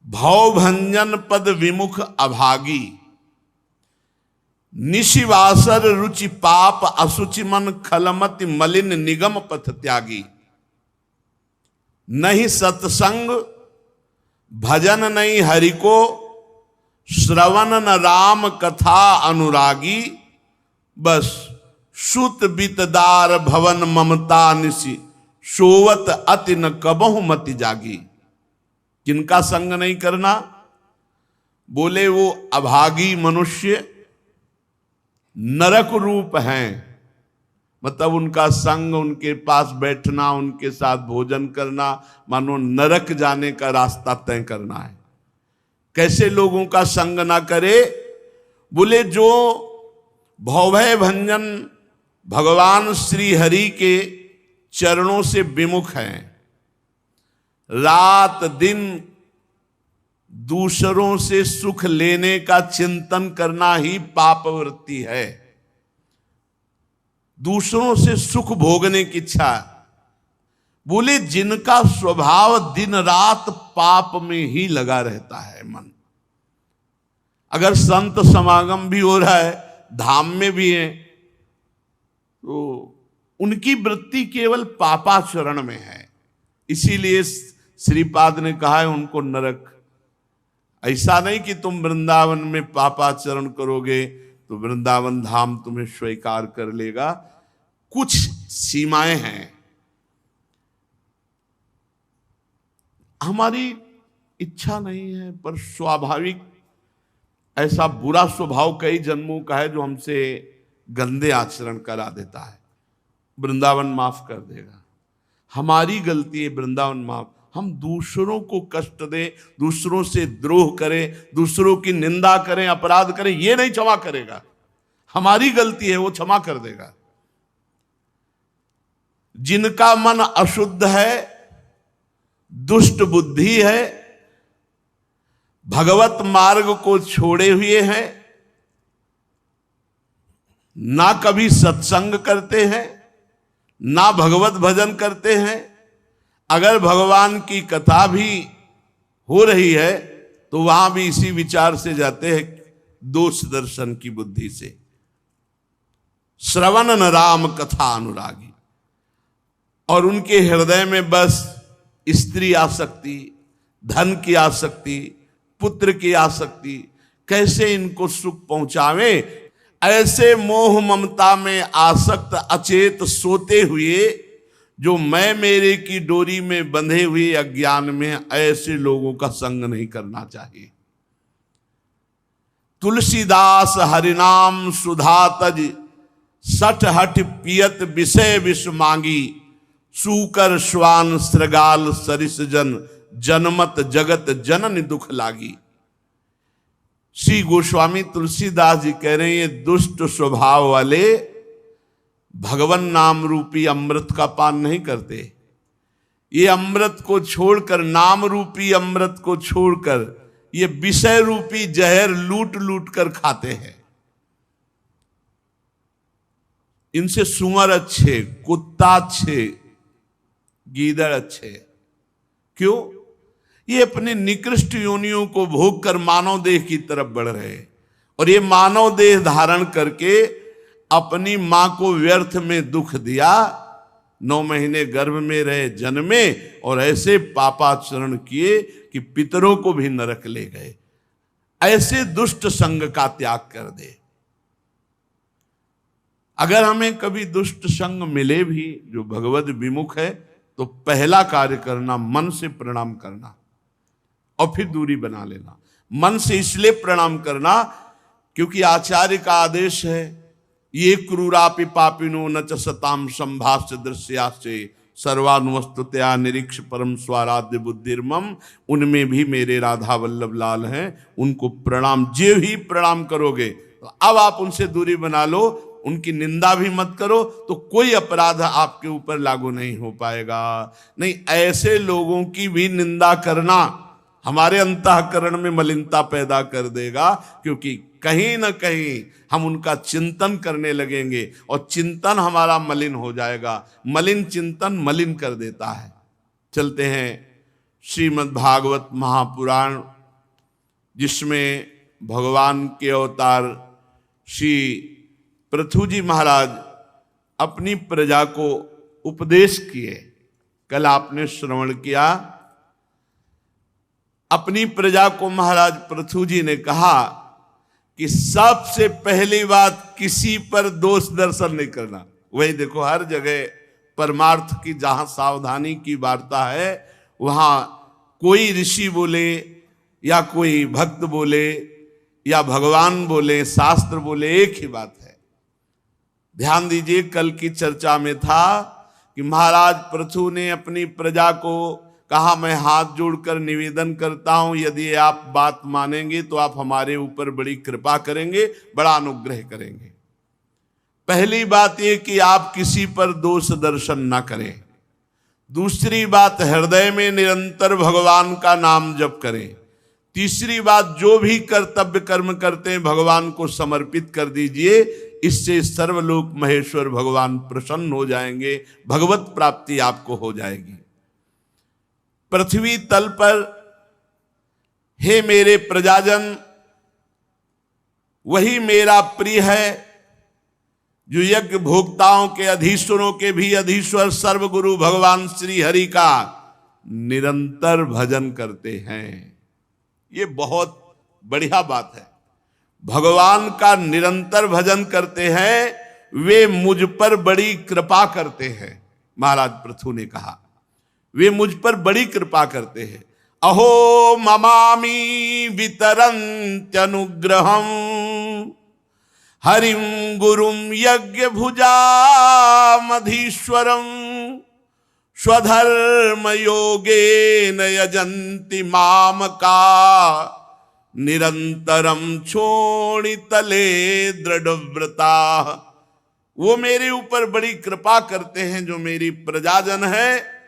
भव भंजन पद विमुख अभागी, निशिवासर रुचि पाप असुचि मन, खलमति मलिन निगम पथ त्यागी। नहीं सत्संग भजन नहीं हरि को, श्रवण न राम कथा अनुरागी। बस सुत बितदार भवन ममता निशि, सोवत अति न कबहु मति जागी। किनका संग नहीं करना? बोले वो अभागी मनुष्य नरक रूप हैं, मतलब उनका संग, उनके पास बैठना, उनके साथ भोजन करना, मानो नरक जाने का रास्ता तय करना है। कैसे लोगों का संग ना करे? बोले जो भवभय भंजन भगवान श्री हरि के चरणों से विमुख हैं, रात दिन दूसरों से सुख लेने का चिंतन करना ही पाप वृत्ति है। दूसरों से सुख भोगने की इच्छा। बोले जिनका स्वभाव दिन रात पाप में ही लगा रहता है मन। अगर संत समागम भी हो रहा है, धाम में भी है, तो उनकी वृत्ति केवल पापाचरण में है। इसीलिए श्रीपाद ने कहा है उनको नरक। ऐसा नहीं कि तुम वृंदावन में पापाचरण करोगे तो वृंदावन धाम तुम्हें स्वीकार कर लेगा। कुछ सीमाएं हैं। हमारी इच्छा नहीं है, पर स्वाभाविक ऐसा बुरा स्वभाव कई जन्मों का है जो हमसे गंदे आचरण करा देता है। वृंदावन माफ कर देगा, हमारी गलती है, वृंदावन माफ। हम दूसरों को कष्ट दें, दूसरों से द्रोह करें, दूसरों की निंदा करें, अपराध करें, ये नहीं क्षमा करेगा। हमारी गलती है, वो क्षमा कर देगा। जिनका मन अशुद्ध है, दुष्ट बुद्धि है, भगवत मार्ग को छोड़े हुए हैं, ना कभी सत्संग करते हैं, ना भगवत भजन करते हैं। अगर भगवान की कथा भी हो रही है तो वहां भी इसी विचार से जाते हैं, दोष दर्शन की बुद्धि से। श्रवण न राम कथा अनुरागी, और उनके हृदय में बस स्त्री आसक्ति, धन की आसक्ति, पुत्र की आसक्ति, कैसे इनको सुख पहुंचावे, ऐसे मोह ममता में आसक्त अचेत सोते हुए जो मैं मेरे की डोरी में बंधे हुए अज्ञान में, ऐसे लोगों का संग नहीं करना चाहिए। तुलसीदास हरिनाम सुधा तज, सठ हठ पियत विषय विष मांगी, सूकर श्वान श्रृगाल सरिस जन, जनमत जगत जनन दुख लागी। श्री गोस्वामी तुलसीदास जी कह रहे हैं ये दुष्ट स्वभाव वाले भगवान नाम रूपी अमृत का पान नहीं करते। ये अमृत को छोड़कर, नाम रूपी अमृत को छोड़कर, ये विषय रूपी जहर लूट लूट कर खाते हैं। इनसे सुअर अच्छे, कुत्ता अच्छे, गीदड़ अच्छे। क्यों? ये अपने निकृष्ट योनियों को भोग कर मानव देह की तरफ बढ़ रहे हैं, और ये मानव देह धारण करके अपनी मां को व्यर्थ में दुख दिया, 9 महीने गर्भ में रहे, जन्मे, और ऐसे पापाचरण किए कि पितरों को भी नरक ले गए। ऐसे दुष्ट संग का त्याग कर दे। अगर हमें कभी दुष्ट संग मिले भी जो भगवद विमुख है, तो पहला कार्य करना मन से प्रणाम करना और फिर दूरी बना लेना। मन से इसलिए प्रणाम करना क्योंकि आचार्य का आदेश है, ये क्रूरापि पापिनो न च सताम संभाष्य दृश्यासे सर्वानुवस्तुतया निरीक्ष परम स्वाराध्य बुद्धिर्मम। उनमें भी मेरे राधा वल्लभ लाल हैं, उनको प्रणाम, जे ही प्रणाम करोगे तो अब आप उनसे दूरी बना लो, उनकी निंदा भी मत करो, तो कोई अपराध आपके ऊपर लागू नहीं हो पाएगा। नहीं, ऐसे लोगों की भी निंदा करना हमारे अंतःकरण में मलिनता पैदा कर देगा, क्योंकि कहीं ना कहीं हम उनका चिंतन करने लगेंगे और चिंतन हमारा मलिन हो जाएगा। मलिन चिंतन मलिन कर देता है। चलते हैं श्रीमद् भागवत महापुराण, जिसमें भगवान के अवतार श्री पृथु जी महाराज अपनी प्रजा को उपदेश किए। कल आपने श्रवण किया, अपनी प्रजा को महाराज पृथु जी ने कहा कि सबसे पहली बात किसी पर दोष दर्शन नहीं करना। वही देखो, हर जगह परमार्थ की जहां सावधानी की वार्ता है, वहां कोई ऋषि बोले या कोई भक्त बोले या भगवान बोले, शास्त्र बोले, एक ही बात है। ध्यान दीजिए, कल की चर्चा में था कि महाराज पृथु ने अपनी प्रजा को कहा, मैं हाथ जोड़कर निवेदन करता हूं, यदि आप बात मानेंगे तो आप हमारे ऊपर बड़ी कृपा करेंगे, बड़ा अनुग्रह करेंगे। पहली बात यह कि आप किसी पर दोष दर्शन ना करें। दूसरी बात, हृदय में निरंतर भगवान का नाम जप करें। तीसरी बात, जो भी कर्तव्य कर्म करते हैं भगवान को समर्पित कर दीजिए, इससे सर्वलोक महेश्वर भगवान प्रसन्न हो जाएंगे, भगवत प्राप्ति आपको हो जाएगी। पृथ्वी तल पर हे मेरे प्रजाजन, वही मेरा प्रिय है जो यज्ञ भोक्ताओं के, अधीश्वरों के भी अधीश्वर सर्वगुरु भगवान श्री हरि का निरंतर भजन करते हैं। ये बहुत बढ़िया बात है। भगवान का निरंतर भजन करते हैं, वे मुझ पर बड़ी कृपा करते हैं। महाराज पृथु ने कहा, वे मुझ पर बड़ी कृपा करते हैं। अहो ममामि वितरन्त्यनुग्रहं हरिं गुरुं यज्ञ भुजामधीश्वरं स्वधर्म योगेन यजन्ति मामका निरंतरम छोड़ितले दृढ़व्रता। वो मेरे ऊपर बड़ी कृपा करते हैं, जो मेरी प्रजाजन है,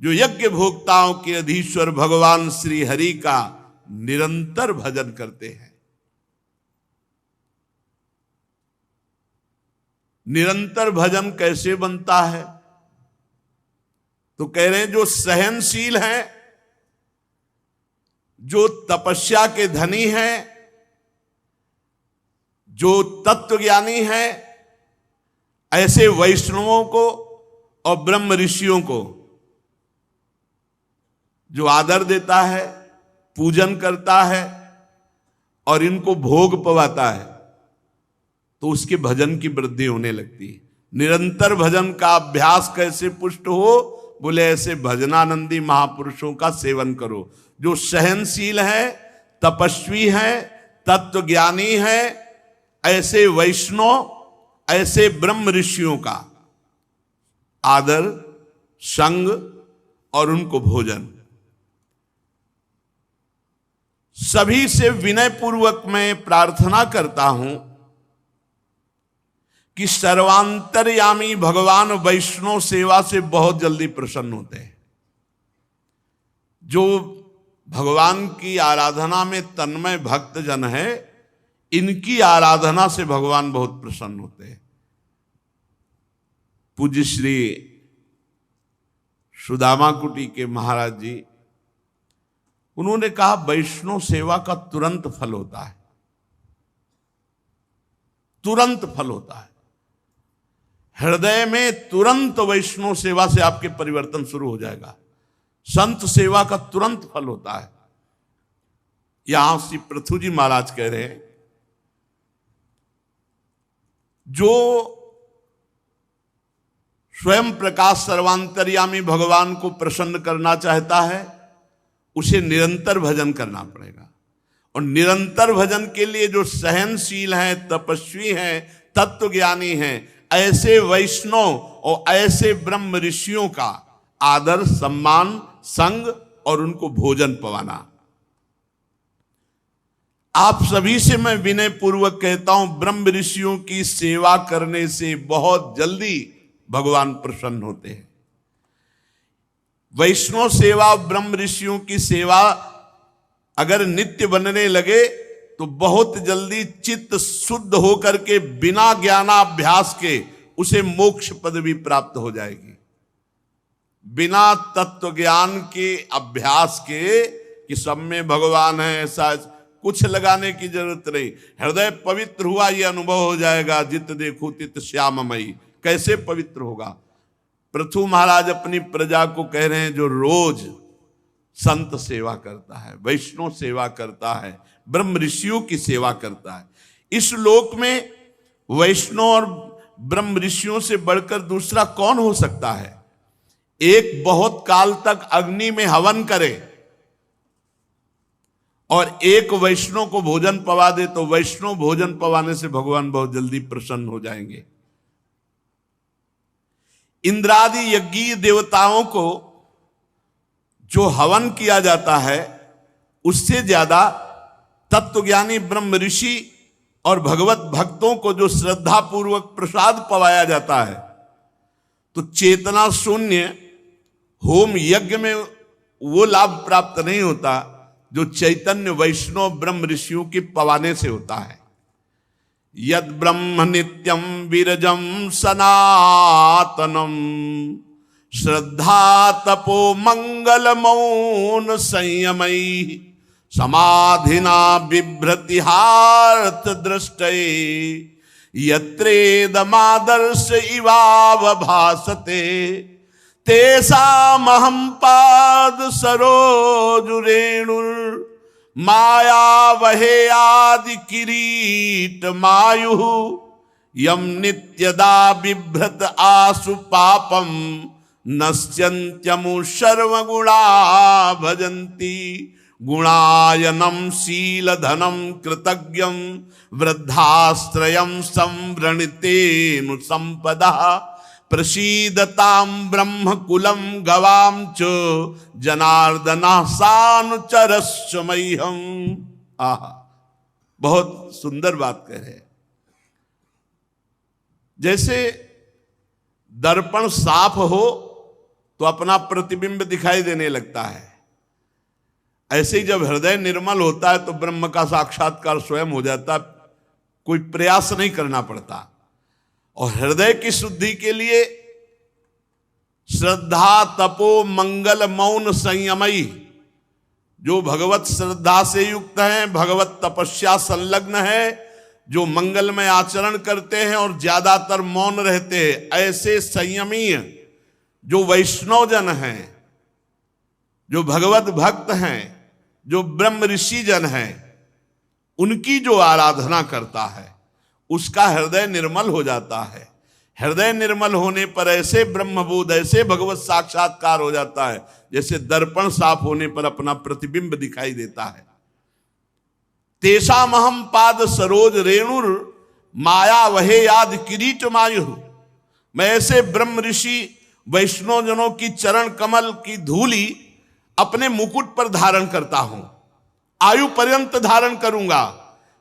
जो यज्ञ भोक्ताओं के अधीश्वर भगवान श्री हरि का निरंतर भजन करते हैं। निरंतर भजन कैसे बनता है? तो कह रहे हैं जो सहनशील हैं, जो तपस्या के धनी हैं, जो तत्वज्ञानी हैं, ऐसे वैष्णवों को और ब्रह्म ऋषियों को जो आदर देता है, पूजन करता है और इनको भोग पवाता है, तो उसके भजन की वृद्धि होने लगती है। निरंतर भजन का अभ्यास कैसे पुष्ट हो? बोले ऐसे भजनानंदी महापुरुषों का सेवन करो, जो सहनशील है, तपस्वी है, तत्वज्ञानी है। ऐसे वैष्णव, ऐसे ब्रह्म ऋषियों का आदर, संग और उनको भोजन। सभी से विनय पूर्वक मैं प्रार्थना करता हूं कि सर्वांतर्यामी भगवान वैष्णव सेवा से बहुत जल्दी प्रसन्न होते हैं। जो भगवान की आराधना में तन्मय भक्तजन है, इनकी आराधना से भगवान बहुत प्रसन्न होते हैं। पूज्य श्री सुदामा कुटी के महाराज जी, उन्होंने कहा वैष्णव सेवा का तुरंत फल होता है, तुरंत फल होता है। हृदय में तुरंत वैष्णव सेवा से आपके परिवर्तन शुरू हो जाएगा। संत सेवा का तुरंत फल होता है। यहां श्री पृथु जी महाराज कह रहे हैं, जो स्वयं प्रकाश सर्वांतर्यामी भगवान को प्रसन्न करना चाहता है, उसे निरंतर भजन करना पड़ेगा। और निरंतर भजन के लिए जो सहनशील हैं, तपस्वी हैं, तत्वज्ञानी हैं, ऐसे वैष्णव और ऐसे ब्रह्म ऋषियों का आदर, सम्मान, संग और उनको भोजन पवाना। आप सभी से मैं विनय पूर्वक कहता हूं, ब्रह्म ऋषियों की सेवा करने से बहुत जल्दी भगवान प्रसन्न होते हैं। वैष्णव सेवा, ब्रह्म ऋषियों की सेवा अगर नित्य बनने लगे तो बहुत जल्दी चित्त शुद्ध होकर के बिना ज्ञानाभ्यास के उसे मोक्ष पदवी प्राप्त हो जाएगी। बिना तत्व ज्ञान के अभ्यास के कि सब में भगवान है, ऐसा कुछ लगाने की जरूरत नहीं। हृदय पवित्र हुआ, यह अनुभव हो जाएगा, जित देखो तित श्याममयी। कैसे पवित्र होगा? पृथु महाराज अपनी प्रजा को कह रहे हैं, जो रोज संत सेवा करता है, वैष्णव सेवा करता है, ब्रह्म ऋषियों की सेवा करता है, इस लोक में वैष्णव और ब्रह्म ऋषियों से बढ़कर दूसरा कौन हो सकता है? एक बहुत काल तक अग्नि में हवन करे और एक वैष्णव को भोजन पवा दे, तो वैष्णव भोजन पवाने से भगवान बहुत जल्दी प्रसन्न हो जाएंगे। इंद्रादि यज्ञीय देवताओं को जो हवन किया जाता है, उससे ज्यादा तत्वज्ञानी ब्रह्म ऋषि और भगवत भक्तों को जो श्रद्धा पूर्वक प्रसाद पवाया जाता है, तो चेतना शून्य होम यज्ञ में वो लाभ प्राप्त नहीं होता जो चैतन्य वैष्णव ब्रह्म ऋषियों के पवाने से होता है। यद ब्रह्म नित्यम विरजम सनातनम श्रद्धा तपो मंगल मौन संयमई समाधिना बिभ्रतिहार्थ दृष्टये यत्रेदमादर्श इवाव भासते तेषामहं पाद सरोजुरेणुर मायावहे आदि किरीट मायु यम नित्यदा बिभ्रत आसु पापम नश्यन्त्यमु सर्वगुणा भजन्ति गुणायनम शीलधनम कृतज्ञम वृद्धाश्रयम संवृणितेनु संपदा प्रसीदताम ब्रह्म कुलम गवाम च जनार्दना सानुचरस्वमह्यम। आहा, बहुत सुंदर बात कह रहे हैं। जैसे दर्पण साफ हो तो अपना प्रतिबिंब दिखाई देने लगता है, ऐसे ही जब हृदय निर्मल होता है तो ब्रह्म का साक्षात्कार स्वयं हो जाता, कोई प्रयास नहीं करना पड़ता। और हृदय की शुद्धि के लिए श्रद्धा तपो मंगल मौन संयमई, जो भगवत श्रद्धा से युक्त हैं, भगवत तपस्या संलग्न है, जो मंगलमय आचरण करते हैं और ज्यादातर मौन रहते हैं, ऐसे संयमीय जो वैष्णव जन हैं, जो भगवत भक्त हैं, जो ब्रह्म ऋषि जन हैं, उनकी जो आराधना करता है उसका हृदय निर्मल हो जाता है। हृदय निर्मल होने पर ऐसे ब्रह्मबोध, ऐसे भगवत साक्षात्कार हो जाता है जैसे दर्पण साफ होने पर अपना प्रतिबिंब दिखाई देता है। तेषामहम पाद सरोज रेणुर माया वहे याद किरीट मायु। मैं ऐसे ब्रह्म ऋषि वैष्णव जनों की चरण कमल की धूली अपने मुकुट पर धारण करता हूं, आयु पर्यंत धारण करूंगा,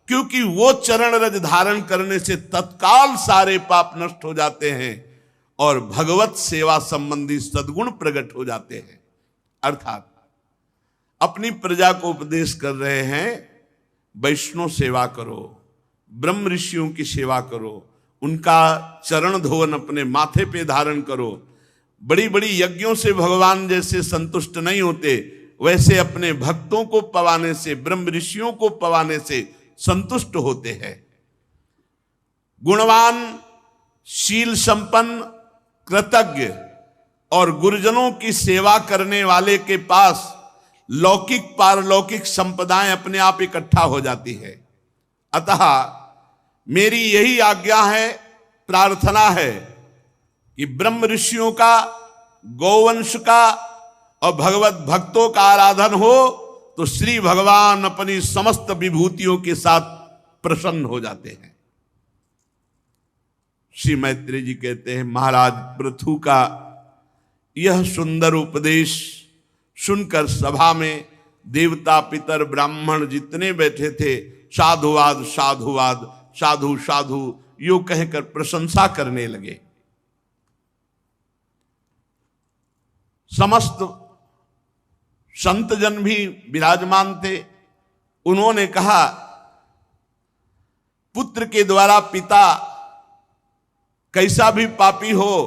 क्योंकि वो चरण रज धारण करने से तत्काल सारे पाप नष्ट हो जाते हैं और भगवत सेवा संबंधी सद्गुण प्रकट हो जाते हैं। अर्थात अपनी प्रजा को उपदेश कर रहे हैं, वैष्णव सेवा करो, ब्रह्म ऋषियों की सेवा करो, उनका चरण धोवन अपने माथे पे धारण करो। बड़ी बड़ी यज्ञों से भगवान जैसे संतुष्ट नहीं होते, वैसे अपने भक्तों को पवाने से, ब्रह्म ऋषियों को पवाने से संतुष्ट होते हैं। गुणवान, शील संपन्न, कृतज्ञ और गुरुजनों की सेवा करने वाले के पास लौकिक पारलौकिक संपदाएं अपने आप इकट्ठा हो जाती है। अतः मेरी यही आज्ञा है, प्रार्थना है कि ब्रह्म ऋषियों का, गौवंश का और भगवत भक्तों का आराधन हो तो श्री भगवान अपनी समस्त विभूतियों के साथ प्रसन्न हो जाते हैं। श्री मैत्रेय जी कहते हैं, महाराज पृथु का यह सुंदर उपदेश सुनकर सभा में देवता, पितर, ब्राह्मण जितने बैठे थे साधुवाद साधुवाद, साधु साधु यो कहकर प्रशंसा करने लगे। समस्त संत जन भी विराजमान थे। उन्होंने कहा, पुत्र के द्वारा पिता कैसा भी पापी हो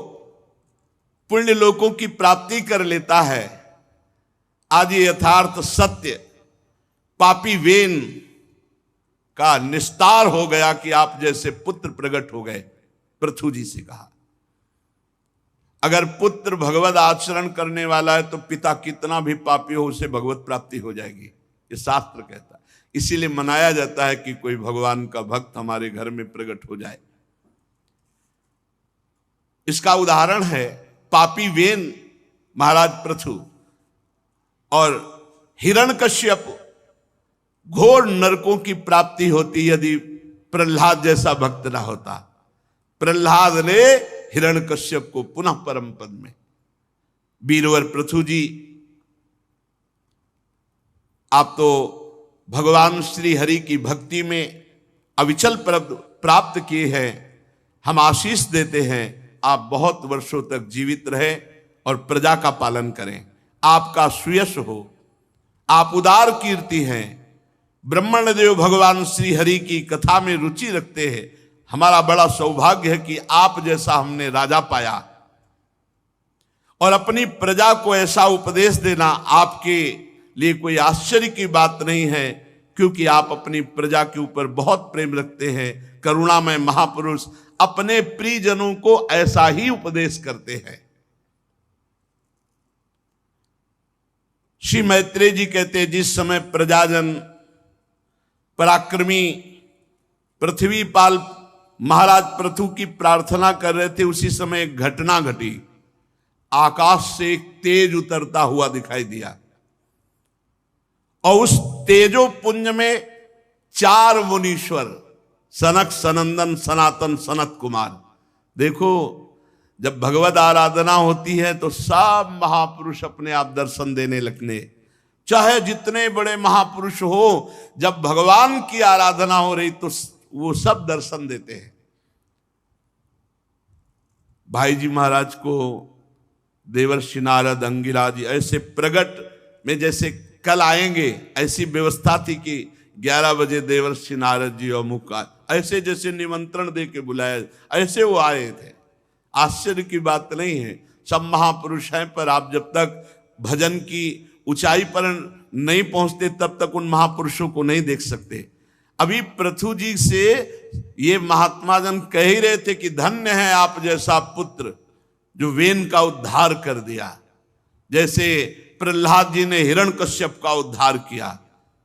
पुण्य लोकों की प्राप्ति कर लेता है। आज ये यथार्थ सत्य पापी वेन का निस्तार हो गया कि आप जैसे पुत्र प्रकट हो गए। पृथु जी से कहा, अगर पुत्र भगवत आचरण करने वाला है तो पिता कितना भी पापी हो उसे भगवत प्राप्ति हो जाएगी, ये शास्त्र कहता है। इसीलिए मनाया जाता है कि कोई भगवान का भक्त हमारे घर में प्रकट हो जाए। इसका उदाहरण है पापी वेन महाराज पृथु और हिरण्यकश्यप। घोर नरकों की प्राप्ति होती यदि प्रहलाद जैसा भक्त ना होता। प्रहलाद ने हिरण्यकश्यप को पुनः परम पद में। वीरवर पृथु जी, आप तो भगवान श्री हरि की भक्ति में अविचल प्राप्त किए हैं। हम आशीष देते हैं आप बहुत वर्षों तक जीवित रहे और प्रजा का पालन करें, आपका सुयश हो, आप उदार कीर्ति हैं। ब्रह्मण देव भगवान श्री हरि की कथा में रुचि रखते हैं। हमारा बड़ा सौभाग्य है कि आप जैसा हमने राजा पाया और अपनी प्रजा को ऐसा उपदेश देना आपके लिए कोई आश्चर्य की बात नहीं है, क्योंकि आप अपनी प्रजा के ऊपर बहुत प्रेम रखते हैं। करुणामय महापुरुष अपने प्रियजनों को ऐसा ही उपदेश करते हैं। श्री मैत्रेय जी कहते हैं, जिस समय प्रजाजन पराक्रमी पृथ्वीपाल महाराज पृथु की प्रार्थना कर रहे थे, उसी समय एक घटना घटी। आकाश से एक तेज उतरता हुआ दिखाई दिया और उस तेजो पुंज में 4 मुनीश्वर, सनक, सनंदन, सनातन, सनत कुमार। देखो, जब भगवत आराधना होती है तो सब महापुरुष अपने आप दर्शन देने लगने, चाहे जितने बड़े महापुरुष हो। जब भगवान की आराधना हो रही तो वो सब दर्शन देते हैं। भाई जी महाराज को देवर्षि नारद, अंगिराज ऐसे प्रगट में जैसे कल आएंगे, ऐसी व्यवस्था थी कि 11 बजे देवर्षि नारद जी और मुक्का ऐसे जैसे निमंत्रण दे के बुलाया, ऐसे वो आए थे। आश्चर्य की बात नहीं है, सब महापुरुष हैं, पर आप जब तक भजन की ऊंचाई पर नहीं पहुंचते तब तक उन महापुरुषों को नहीं देख सकते। अभी पृथु जी से ये महात्मा जन कह ही रहे थे कि धन्य है आप जैसा पुत्र जो वेन का उद्धार कर दिया, जैसे प्रहलाद जी ने हिरण्यकश्यप का उद्धार किया।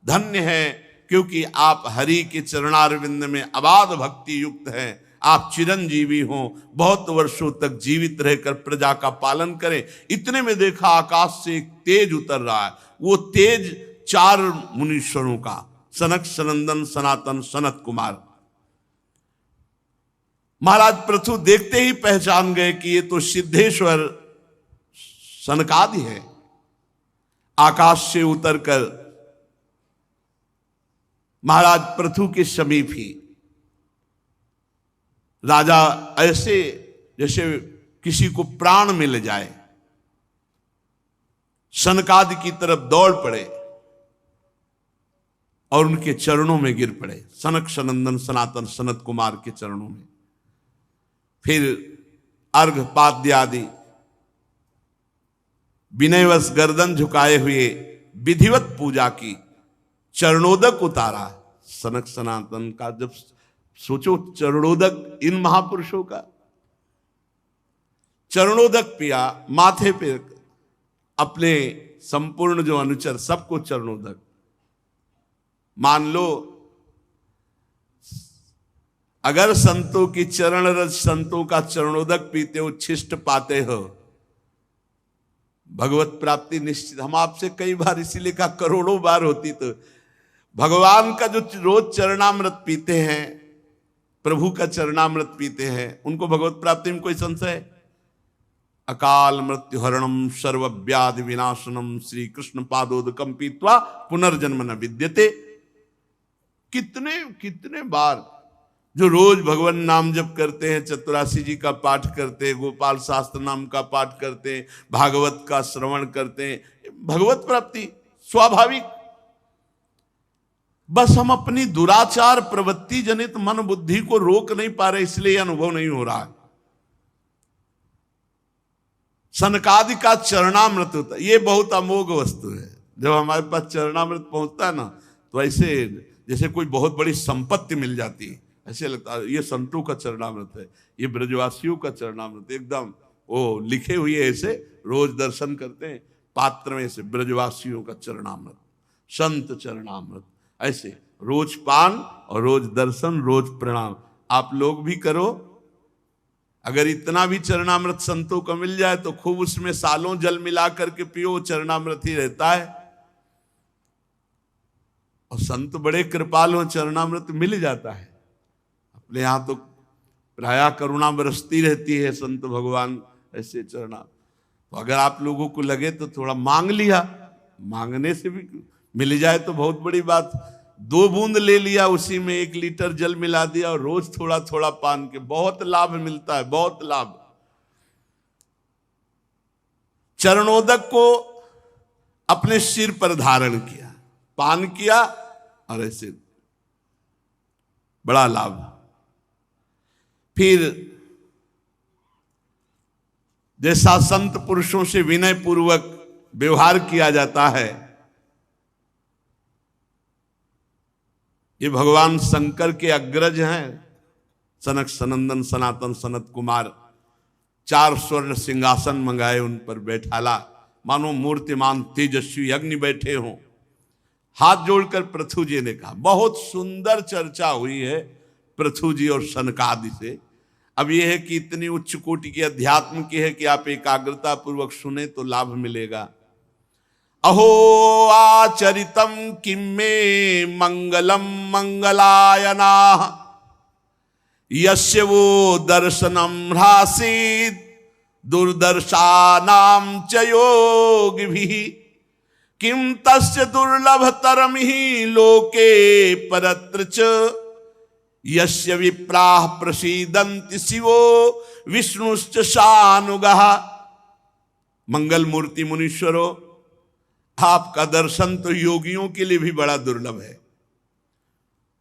धन्य है क्योंकि आप हरि के चरणारविंद में अबाध भक्ति युक्त हैं, आप चिरंजीवी हों, बहुत वर्षों तक जीवित रहकर प्रजा का पालन करें। इतने में देखा आकाश से एक तेज उतर रहा है। वो तेज 4 मुनीश्वरों का, सनक, सनंदन, सनातन, सनत कुमार। महाराज पृथु देखते ही पहचान गए कि ये तो सिद्धेश्वर सनकादि है। आकाश से उतरकर महाराज पृथु के समीप ही राजा ऐसे जैसे किसी को प्राण मिल जाए, सनकादि की तरफ दौड़ पड़े और उनके चरणों में गिर पड़े, सनक, सनंदन, सनातन, सनत कुमार के चरणों में। फिर अर्घ पाद्य आदि विनयवश गर्दन झुकाए हुए विधिवत पूजा की, चरणोदक उतारा। सनक सनातन का जब सोचो, चरणोदक इन महापुरुषों का चरणोदक पिया, माथे पे अपने संपूर्ण जो अनुचर सबको चरणोदक। मान लो अगर संतों की चरण रज, संतों का चरणोदक पीते हो, छिष्ट पाते हो, भगवत प्राप्ति निश्चित। हम आपसे कई बार इसीलिए कहा, करोड़ों बार होती तो। भगवान का जो रोज चरणामृत पीते हैं, प्रभु का चरणामृत पीते हैं, उनको भगवत प्राप्ति में कोई संशय है? अकाल मृत्यु हरणम सर्व व्याधि विनाशनम श्री कृष्ण पादोदकम पीत्वा पुनर्जन्म न विद्यते। कितने कितने बार जो रोज भगवान नाम जप करते हैं, चतुरासी जी का पाठ करते हैं, गोपाल शास्त्र नाम का पाठ करते हैं, भागवत का श्रवण करते हैं, भगवत प्राप्ति स्वाभाविक। बस हम अपनी दुराचार प्रवृत्ति जनित मन बुद्धि को रोक नहीं पा रहे, इसलिए अनुभव नहीं हो रहा है। सनकादि का चरणामृत होता है, ये बहुत अमोघ वस्तु है। जब हमारे पास चरणामृत पहुंचता है ना, तो ऐसे जैसे कोई बहुत बड़ी संपत्ति मिल जाती है, ऐसे लगता है ये संतों का चरणामृत है, ये ब्रजवासियों का चरणामृत। एकदम वो लिखे हुए ऐसे रोज दर्शन करते हैं पात्र में से, ब्रजवासियों का चरणामृत, संत चरणामृत, ऐसे रोज पान और रोज दर्शन, रोज प्रणाम। आप लोग भी करो। अगर इतना भी चरणामृत संतों को मिल जाए तो खूब उसमें सालों जल मिला करके पियो, चरणामृत ही रहता है। और संत बड़े कृपाल हो, चरणामृत मिल जाता है। अपने यहां तो प्रायः करुणा बरसती रहती है, संत भगवान ऐसे चरणा। तो अगर आप लोगों को लगे तो थोड़ा मांग लिया, मांगने से भी मिल जाए तो बहुत बड़ी बात। 2 बूंद ले लिया, उसी में 1 लीटर जल मिला दिया और रोज थोड़ा थोड़ा पान के, बहुत लाभ मिलता है, बहुत लाभ। चरणोदक को अपने सिर पर धारण किया, पान किया और ऐसे बड़ा लाभ। फिर जैसा संत पुरुषों से विनय पूर्वक व्यवहार किया जाता है, ये भगवान शंकर के अग्रज हैं, सनक, सनंदन, सनातन, सनत कुमार। 4 स्वर्ण सिंहासन मंगाए, उन पर बैठाला, मानो मूर्तिमान तेजस्वी अग्नि बैठे हों। हाथ जोड़कर पृथु जी ने कहा, बहुत सुंदर चर्चा हुई है पृथु जी और सनकादि से। अब यह है कि इतनी उच्च कोटि की अध्यात्म की है कि आप एकाग्रता पूर्वक सुने तो लाभ मिलेगा। अहो आचरितम किम में मंगलम मंगलायना, यस्य वो दर्शनम ह्रासीत दुर्दर्शानाम च योगिभिः, किम तस्य दुर्लभतरम ही लोके परत्र च, यस्य विप्राः प्रसीदन्ति शिवो विष्णुश्च शानुगः। मंगल मूर्ति मुनीश्वरो, आपका दर्शन तो योगियों के लिए भी बड़ा दुर्लभ है।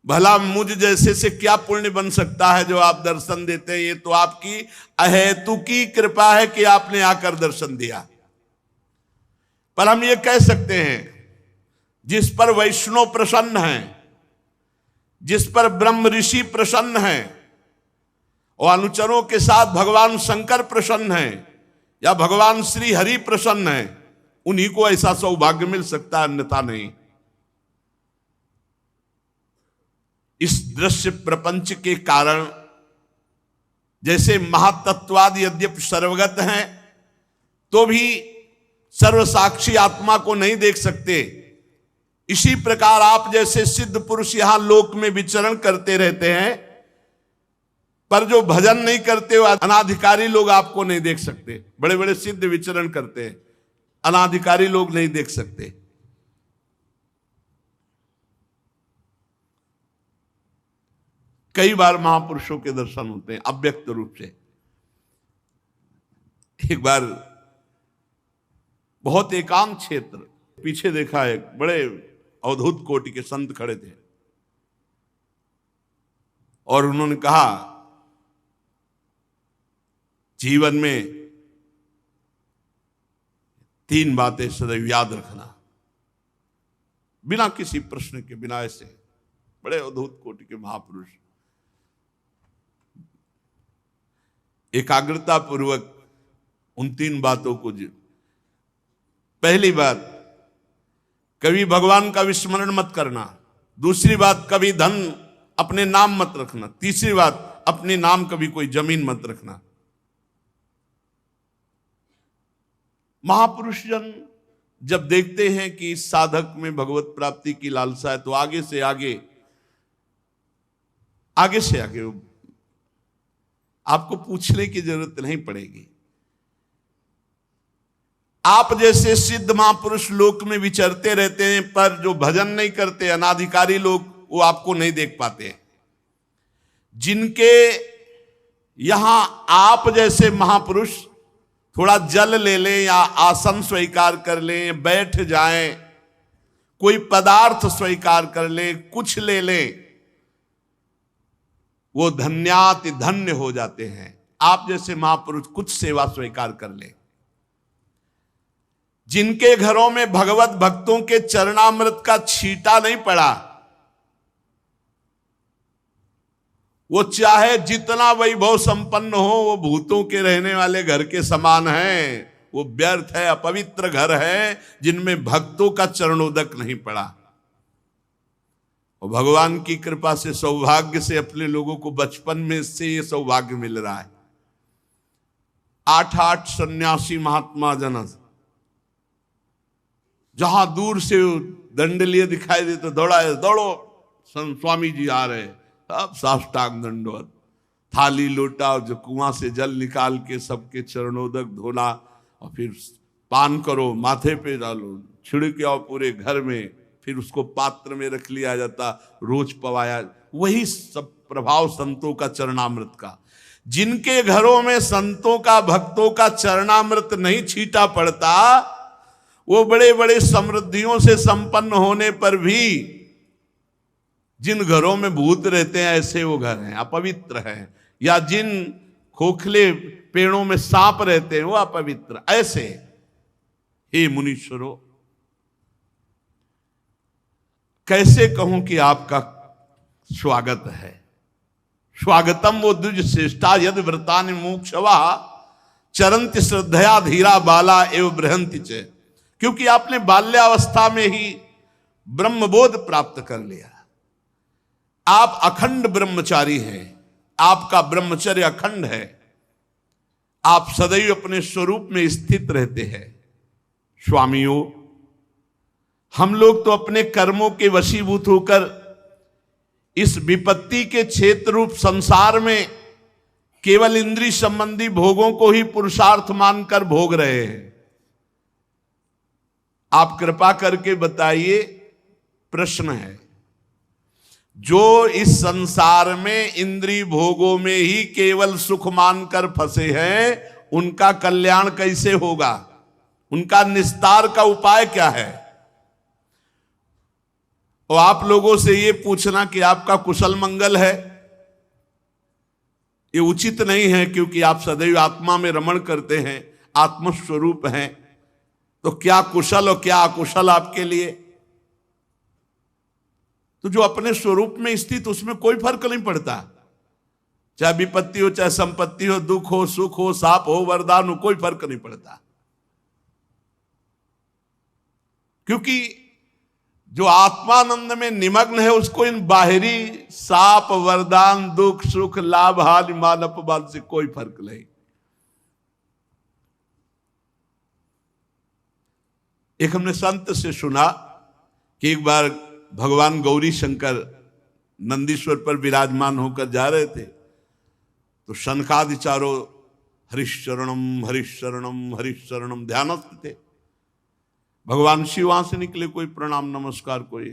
भला मुझ जैसे से क्या पुण्य बन सकता है जो आप दर्शन देते हैं? ये तो आपकी अहेतुकी कृपा है कि आपने आकर दर्शन दिया। पर हम ये कह सकते हैं, जिस पर वैष्णव प्रसन्न हैं, जिस पर ब्रह्म ऋषि प्रसन्न हैं और अनुचरों के साथ भगवान शंकर प्रसन्न हैं या भगवान श्री हरि प्रसन्न हैं, उन्हीं को ऐसा सौभाग्य मिल सकता है, अन्यथा नहीं। इस दृश्य प्रपंच के कारण जैसे महातत्वाद यद्यपि सर्वगत हैं तो भी सर्वसाक्षी आत्मा को नहीं देख सकते, इसी प्रकार आप जैसे सिद्ध पुरुष यहां लोक में विचरण करते रहते हैं, पर जो भजन नहीं करते वो अनाधिकारी लोग आपको नहीं देख सकते। बड़े बड़े सिद्ध विचरण करते हैं, अनाधिकारी लोग नहीं देख सकते। कई बार महापुरुषों के दर्शन होते हैं अव्यक्त रूप से। एक बार बहुत एकांत क्षेत्र, पीछे देखा है बड़े अवधूत कोटि के संत खड़े थे और उन्होंने कहा जीवन में 3 बातें सदैव याद रखना, बिना किसी प्रश्न के, बिना ऐसे। बड़े अवधूत कोटि के महापुरुष एकाग्रता पूर्वक उन 3 बातों को पहली बात, कभी भगवान का विस्मरण मत करना। दूसरी बात, कभी धन अपने नाम मत रखना। तीसरी बात, अपने नाम कभी कोई जमीन मत रखना। महापुरुष जन जब देखते हैं कि इस साधक में भगवत प्राप्ति की लालसा है तो आगे से आगे आपको पूछने की जरूरत नहीं पड़ेगी। आप जैसे सिद्ध महापुरुष लोक में विचरते रहते हैं, पर जो भजन नहीं करते अनाधिकारी लोग, वो आपको नहीं देख पाते। जिनके यहां आप जैसे महापुरुष थोड़ा जल ले लें या आसन स्वीकार कर लें, बैठ जाएं, कोई पदार्थ स्वीकार कर लें, कुछ ले लें, वो धन्याति धन्य हो जाते हैं। आप जैसे महापुरुष कुछ सेवा स्वीकार कर ले। जिनके घरों में भगवत भक्तों के चरणामृत का छींटा नहीं पड़ा, वो चाहे जितना वैभव संपन्न हो, वो भूतों के रहने वाले घर के समान है। वो व्यर्थ है, अपवित्र घर है जिनमें भक्तों का चरणोदक नहीं पड़ा। और भगवान की कृपा से सौभाग्य से अपने लोगों को बचपन में से ये सौभाग्य मिल रहा है। 8 सन्यासी महात्मा जन जहां दूर से दंड लिए दिखाई दे तो दौड़ो स्वामी जी आ रहे, अब साष्टांग दंडवत, थाली लोटा जो कुआं से जल निकाल के सबके चरणोदक धोना, और फिर पान करो, माथे पे डालो, छिड़के आओ पूरे घर में, फिर उसको पात्र में रख लिया जाता, रोज पवाया। वही सब प्रभाव संतों का चरणामृत का। जिनके घरों में संतों का, भक्तों का चरणामृत नहीं छीटा पड़ता, वो बड़े बड़े समृद्धियों से संपन्न होने पर भी जिन घरों में भूत रहते हैं ऐसे वो घर हैं, अपवित्र हैं। या जिन खोखले पेड़ों में सांप रहते हैं वो अपवित्र। ऐसे हे मुनीश्वरों, कैसे कहूं कि आपका स्वागत है। स्वागतम वो द्विज श्रेष्ठा यद व्रतानि मोक्षवा चरंति श्रद्धया धीरा बाला एवं बृहंति च। क्योंकि आपने बाल्यावस्था में ही ब्रह्मबोध प्राप्त कर लिया। आप अखंड ब्रह्मचारी हैं, आपका ब्रह्मचर्य अखंड है। आप सदैव अपने स्वरूप में स्थित रहते हैं। स्वामियों, हम लोग तो अपने कर्मों के वशीभूत होकर इस विपत्ति के क्षेत्र रूप संसार में केवल इंद्रिय संबंधी भोगों को ही पुरुषार्थ मानकर भोग रहे हैं। आप कृपा करके बताइए, प्रश्न है, जो इस संसार में इंद्रिय भोगों में ही केवल सुख मानकर फंसे हैं, उनका कल्याण कैसे होगा? उनका निस्तार का उपाय क्या है? और आप लोगों से ये पूछना कि आपका कुशल मंगल है, ये उचित नहीं है, क्योंकि आप सदैव आत्मा में रमण करते हैं, आत्मस्वरूप हैं। तो क्या कुशल और क्या अकुशल आपके लिए? तो जो अपने स्वरूप में स्थित, उसमें कोई फर्क नहीं पड़ता। चाहे विपत्ति हो, चाहे संपत्ति हो, दुख हो, सुख हो, साप हो, वरदान हो, कोई फर्क नहीं पड़ता। क्योंकि जो आत्मानंद में निमग्न है उसको इन बाहरी साप वरदान दुख सुख लाभ हानि मान अपमान से कोई फर्क नहीं। एक हमने संत से सुना कि एक बार भगवान गौरी शंकर नंदीश्वर पर विराजमान होकर जा रहे थे, तो शनकादि चारों हरिशरणम हरिशरणम हरिशरणम ध्यानस्थ थे। भगवान शिव वहां से निकले, कोई प्रणाम नमस्कार, कोई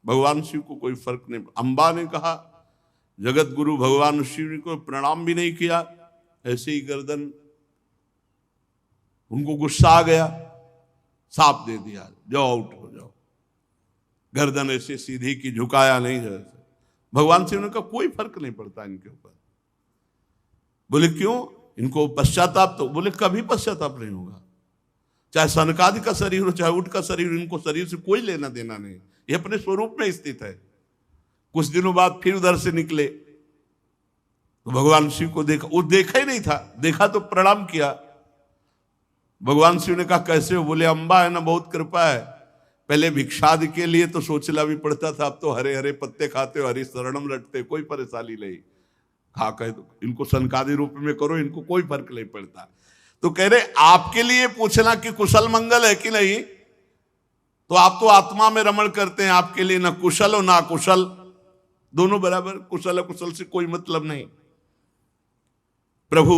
भगवान शिव को कोई फर्क नहीं। अंबा ने कहा, जगत गुरु भगवान शिव को प्रणाम भी नहीं किया, ऐसे ही गर्दन, उनको गुस्सा आ गया, साप दे दिया, जाओ आउट हो जाओ। गर्दन ऐसे सीधी की, झुकाया नहीं जैसे। भगवान शिव ने कहा कोई फर्क नहीं पड़ता इनके ऊपर। बोले क्यों? इनको पश्चाताप, तो बोले कभी पश्चाताप नहीं होगा, चाहे सनकादि का शरीर हो चाहे उठ का शरीर, इनको शरीर से कोई लेना देना नहीं, ये अपने स्वरूप में स्थित है। कुछ दिनों बाद फिर उधर से निकले तो भगवान शिव को देखा, वो देखा ही नहीं था, देखा तो प्रणाम किया। भगवान शिव ने कहा कैसे हो? बोले अंबा है ना, बहुत कृपा है, पहले भिक्षादि के लिए तो सोचना भी पड़ता था, अब तो हरे हरे पत्ते खाते हो, हरी शरणम रटते, कोई परेशानी नहीं। खा कहे तो इनको सनकादि रूप में करो, इनको कोई फर्क नहीं पड़ता। तो कह रहे आपके लिए पूछना कि कुशल मंगल है कि नहीं, तो आप तो आत्मा में रमण करते हैं, आपके लिए ना कुशल हो ना कुशल, दोनों बराबर, कुशल कुशल से कोई मतलब नहीं। प्रभु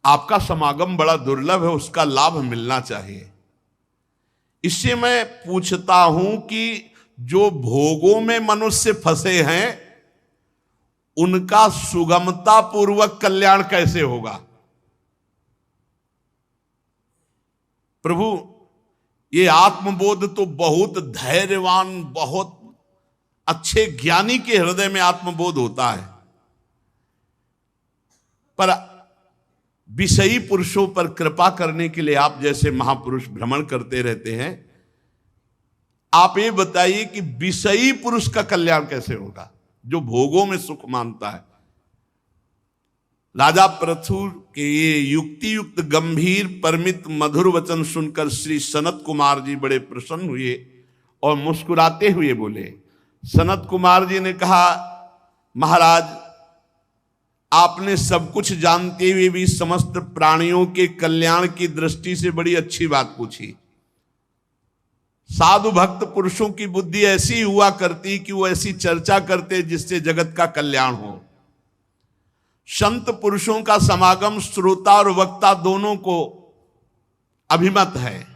आपका समागम बड़ा दुर्लभ है, उसका लाभ मिलना चाहिए। इससे मैं पूछता हूं कि जो भोगों में मनुष्य फंसे हैं उनका सुगमता पूर्वक कल्याण कैसे होगा? प्रभु ये आत्मबोध तो बहुत धैर्यवान, बहुत अच्छे ज्ञानी के हृदय में आत्मबोध होता है, पर विषयी पुरुषों पर कृपा करने के लिए आप जैसे महापुरुष भ्रमण करते रहते हैं, आप ये बताइए कि विषयी पुरुष का कल्याण कैसे होगा जो भोगों में सुख मानता है। राजा पृथु के ये युक्ति युक्त गंभीर परमित मधुर वचन सुनकर श्री सनत कुमार जी बड़े प्रसन्न हुए और मुस्कुराते हुए बोले। सनत कुमार जी ने कहा, महाराज आपने सब कुछ जानते हुए भी समस्त प्राणियों के कल्याण की दृष्टि से बड़ी अच्छी बात पूछी। साधु भक्त पुरुषों की बुद्धि ऐसी हुआ करती कि वो ऐसी चर्चा करते जिससे जगत का कल्याण हो। संत पुरुषों का समागम श्रोता और वक्ता दोनों को अभिमत है,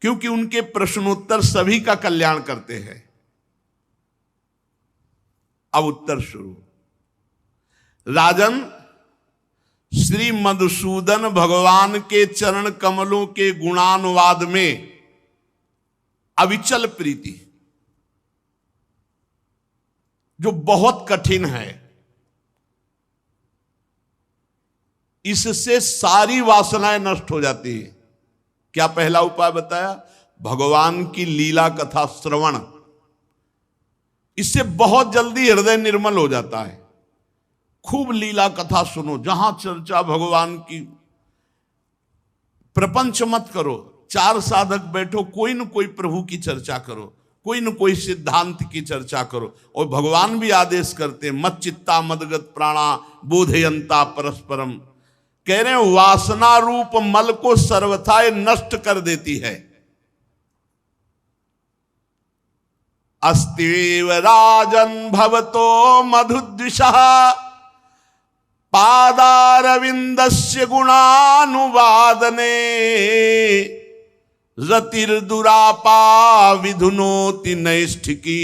क्योंकि उनके प्रश्नोत्तर सभी का कल्याण करते हैं। अब उत्तर शुरू। राजन, श्री मधुसूदन भगवान के चरण कमलों के गुणानुवाद में अविचल प्रीति, जो बहुत कठिन है, इससे सारी वासनाएं नष्ट हो जाती है। क्या पहला उपाय बताया? भगवान की लीला कथा श्रवण, इससे बहुत जल्दी हृदय निर्मल हो जाता है। खूब लीला कथा सुनो, जहां चर्चा भगवान की, प्रपंच मत करो, चार साधक बैठो, कोई न कोई प्रभु की चर्चा करो, कोई न कोई सिद्धांत की चर्चा करो। और भगवान भी आदेश करते, मत चित्ता मदगत प्राणा बोधयंता परस्परम। कह रहे हैं वासना रूप मल को सर्वथा नष्ट कर देती है। अस्तिव राजन भवतो मधुद्विषः पादारविंदस्य गुणानुवादने रतिर्दुरापा विधुनोति नैष्ठिकी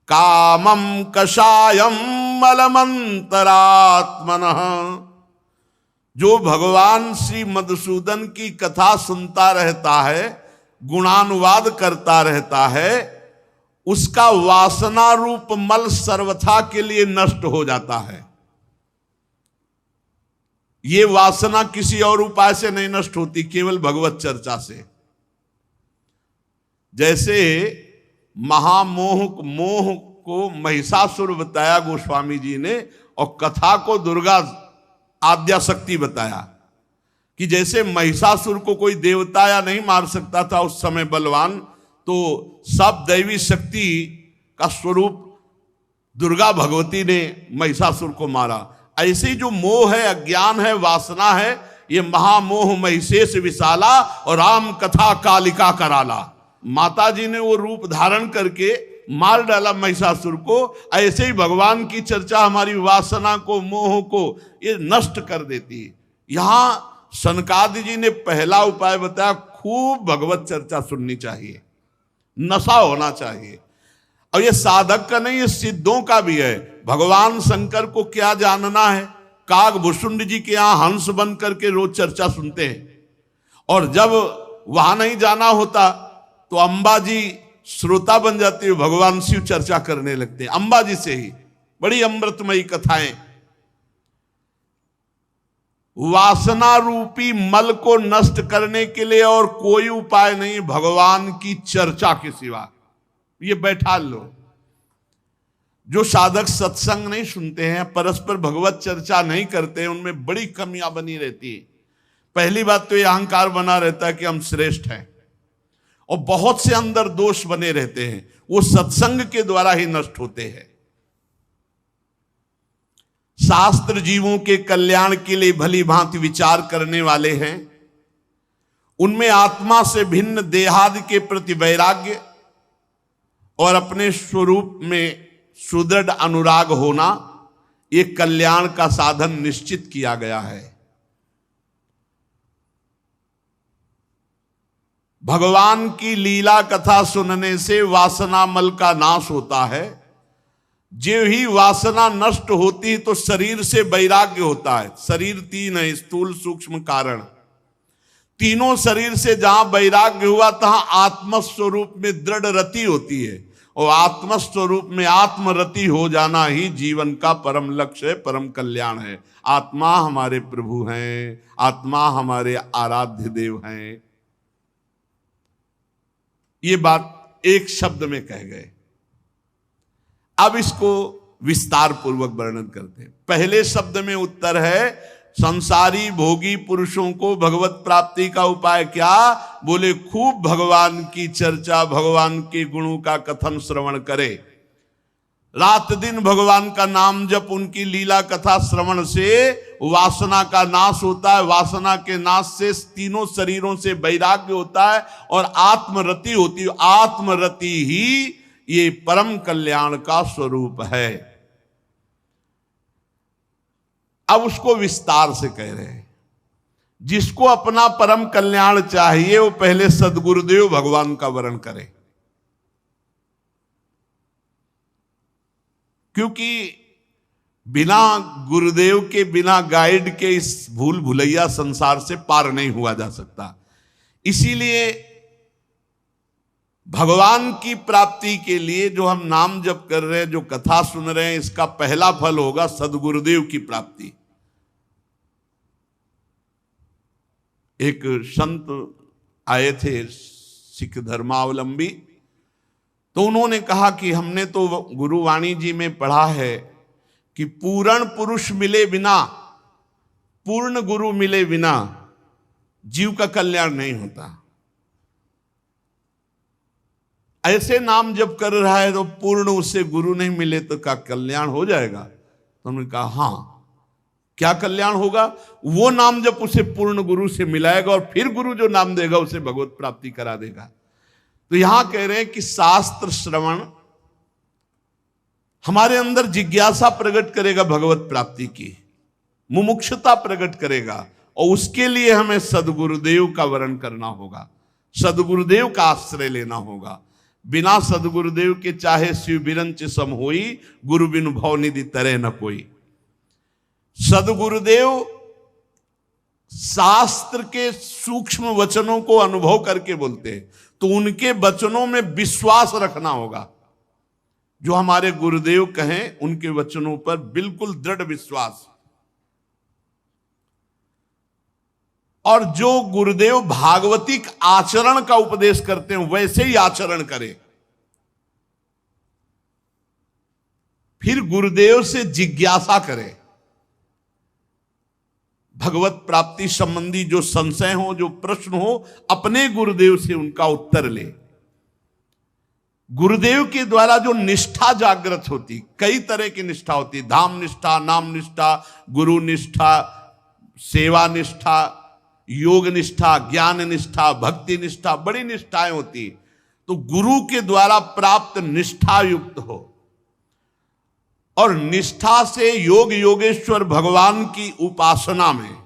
कामं कषायम मलमंतरात्मनः। जो भगवान श्री मधुसूदन की कथा सुनता रहता है, गुणानुवाद करता रहता है, उसका वासना रूप मल सर्वथा के लिए नष्ट हो जाता है। ये वासना किसी और उपाय से नहीं नष्ट होती, केवल भगवत चर्चा से। जैसे मोह को महिषासुर बताया गोस्वामी जी ने, और कथा को दुर्गा आद्याशक्ति बताया। कि जैसे महिषासुर को कोई देवता या नहीं मार सकता था उस समय बलवान, तो सब दैवी शक्ति का स्वरूप दुर्गा भगवती ने महिषासुर को मारा। ऐसे ही जो मोह है, अज्ञान है, वासना है, ये महामोह महिषेश विशाला और राम कथा कालिका कराला। माता जी ने वो रूप धारण करके मार डाला महिषासुर को। ऐसे ही भगवान की चर्चा हमारी वासना को, मोह को ये नष्ट कर देती है। यहां सनकादि जी ने पहला उपाय बताया, खूब भगवत चर्चा सुननी चाहिए, नशा होना चाहिए। और ये साधक का नहीं, ये सिद्धों का भी है। भगवान शंकर को क्या जानना है, कागभूषुंड जी के यहां हंस बन करके रोज चर्चा सुनते हैं, और जब वहां नहीं जाना होता तो अंबा जी श्रोता बन जाती है, भगवान शिव चर्चा करने लगते हैं अंबा जी से ही। बड़ी अमृतमयी कथाएं। वासना रूपी मल को नष्ट करने के लिए और कोई उपाय नहीं भगवान की चर्चा के सिवा। ये बैठा लो। जो साधक सत्संग नहीं सुनते हैं, परस्पर भगवत चर्चा नहीं करते हैं, उनमें बड़ी कमियां बनी रहती है। पहली बात तो ये अहंकार बना रहता है कि हम श्रेष्ठ हैं, और बहुत से अंदर दोष बने रहते हैं, वो सत्संग के द्वारा ही नष्ट होते हैं। शास्त्र जीवों के कल्याण के लिए भली भांति विचार करने वाले हैं। उनमें आत्मा से भिन्न देहादि के प्रति वैराग्य और अपने स्वरूप में सुदृढ़ अनुराग होना, ये कल्याण का साधन निश्चित किया गया है। भगवान की लीला कथा सुनने से वासना मल का नाश होता है। जो ही वासना नष्ट होती तो शरीर से वैराग्य होता है। शरीर तीन है, स्थूल सूक्ष्म कारण। तीनों शरीर से जहां वैराग्य हुआ तहां आत्मस्वरूप में दृढ़ रति होती है, और आत्मस्वरूप में आत्मरति हो जाना ही जीवन का परम लक्ष्य है, परम कल्याण है। आत्मा हमारे प्रभु हैं, आत्मा हमारे आराध्य देव हैं। ये बात एक शब्द में कह गए। अब इसको विस्तार पूर्वक वर्णन करते हैं। पहले शब्द में उत्तर है, संसारी भोगी पुरुषों को भगवत प्राप्ति का उपाय क्या? बोले खूब भगवान की चर्चा, भगवान के गुणों का कथन श्रवण करे। रात दिन भगवान का नाम जप, उनकी लीला कथा श्रवण से वासना का नाश होता है। वासना के नाश से तीनों शरीरों से वैराग्य होता है और आत्मरति होती है। आत्मरति ही ये परम कल्याण का स्वरूप है। अब उसको विस्तार से कह रहे हैं। जिसको अपना परम कल्याण चाहिए वो पहले सद्गुरुदेव भगवान का वरण करे, क्योंकि बिना गुरुदेव के, बिना गाइड के इस भूल भुलैया संसार से पार नहीं हुआ जा सकता। इसीलिए भगवान की प्राप्ति के लिए जो हम नाम जप कर रहे हैं, जो कथा सुन रहे हैं, इसका पहला फल होगा सद्गुरुदेव की प्राप्ति। एक संत आए थे सिख धर्मावलंबी, तो उन्होंने कहा कि हमने तो गुरुवाणी जी में पढ़ा है कि पूर्ण पुरुष मिले बिना, पूर्ण गुरु मिले बिना जीव का कल्याण नहीं होता। ऐसे नाम जब कर रहा है तो पूर्ण उसे गुरु नहीं मिले तो क्या कल्याण हो जाएगा? तो उन्होंने कहा हाँ, क्या कल्याण होगा? वो नाम जब उसे पूर्ण गुरु से मिलाएगा और फिर गुरु जो नाम देगा उसे भगवत प्राप्ति करा देगा। तो यहां कह रहे हैं कि शास्त्र श्रवण हमारे अंदर जिज्ञासा प्रकट करेगा, भगवत प्राप्ति की मुमुक्षुता प्रकट करेगा, और उसके लिए हमें सद्गुरुदेव का वरण करना होगा, सद्गुरुदेव का आश्रय लेना होगा। बिना सद्गुरुदेव के चाहे शिव बिरंच सम होई, गुरु बिनु भव निधि तरह न कोई। सद्गुरुदेव शास्त्र के सूक्ष्म वचनों को अनुभव करके बोलते हैं, तो उनके वचनों में विश्वास रखना होगा। जो हमारे गुरुदेव कहें उनके वचनों पर बिल्कुल दृढ़ विश्वास। और जो गुरुदेव भागवतिक आचरण का उपदेश करते हैं वैसे ही आचरण करें। फिर गुरुदेव से जिज्ञासा करें। भगवत प्राप्ति संबंधी जो संशय हो, जो प्रश्न हो, अपने गुरुदेव से उनका उत्तर ले। गुरुदेव के द्वारा जो निष्ठा जागृत होती, कई तरह की निष्ठा होती, धाम निष्ठा, नाम निष्ठा, गुरु निष्ठा, सेवा निष्ठा, योग निष्ठा, ज्ञान निष्ठा, भक्ति निष्ठा, बड़ी निष्ठाएं होती। तो गुरु के द्वारा प्राप्त निष्ठा युक्त हो, और निष्ठा से योग योगेश्वर भगवान की उपासना में।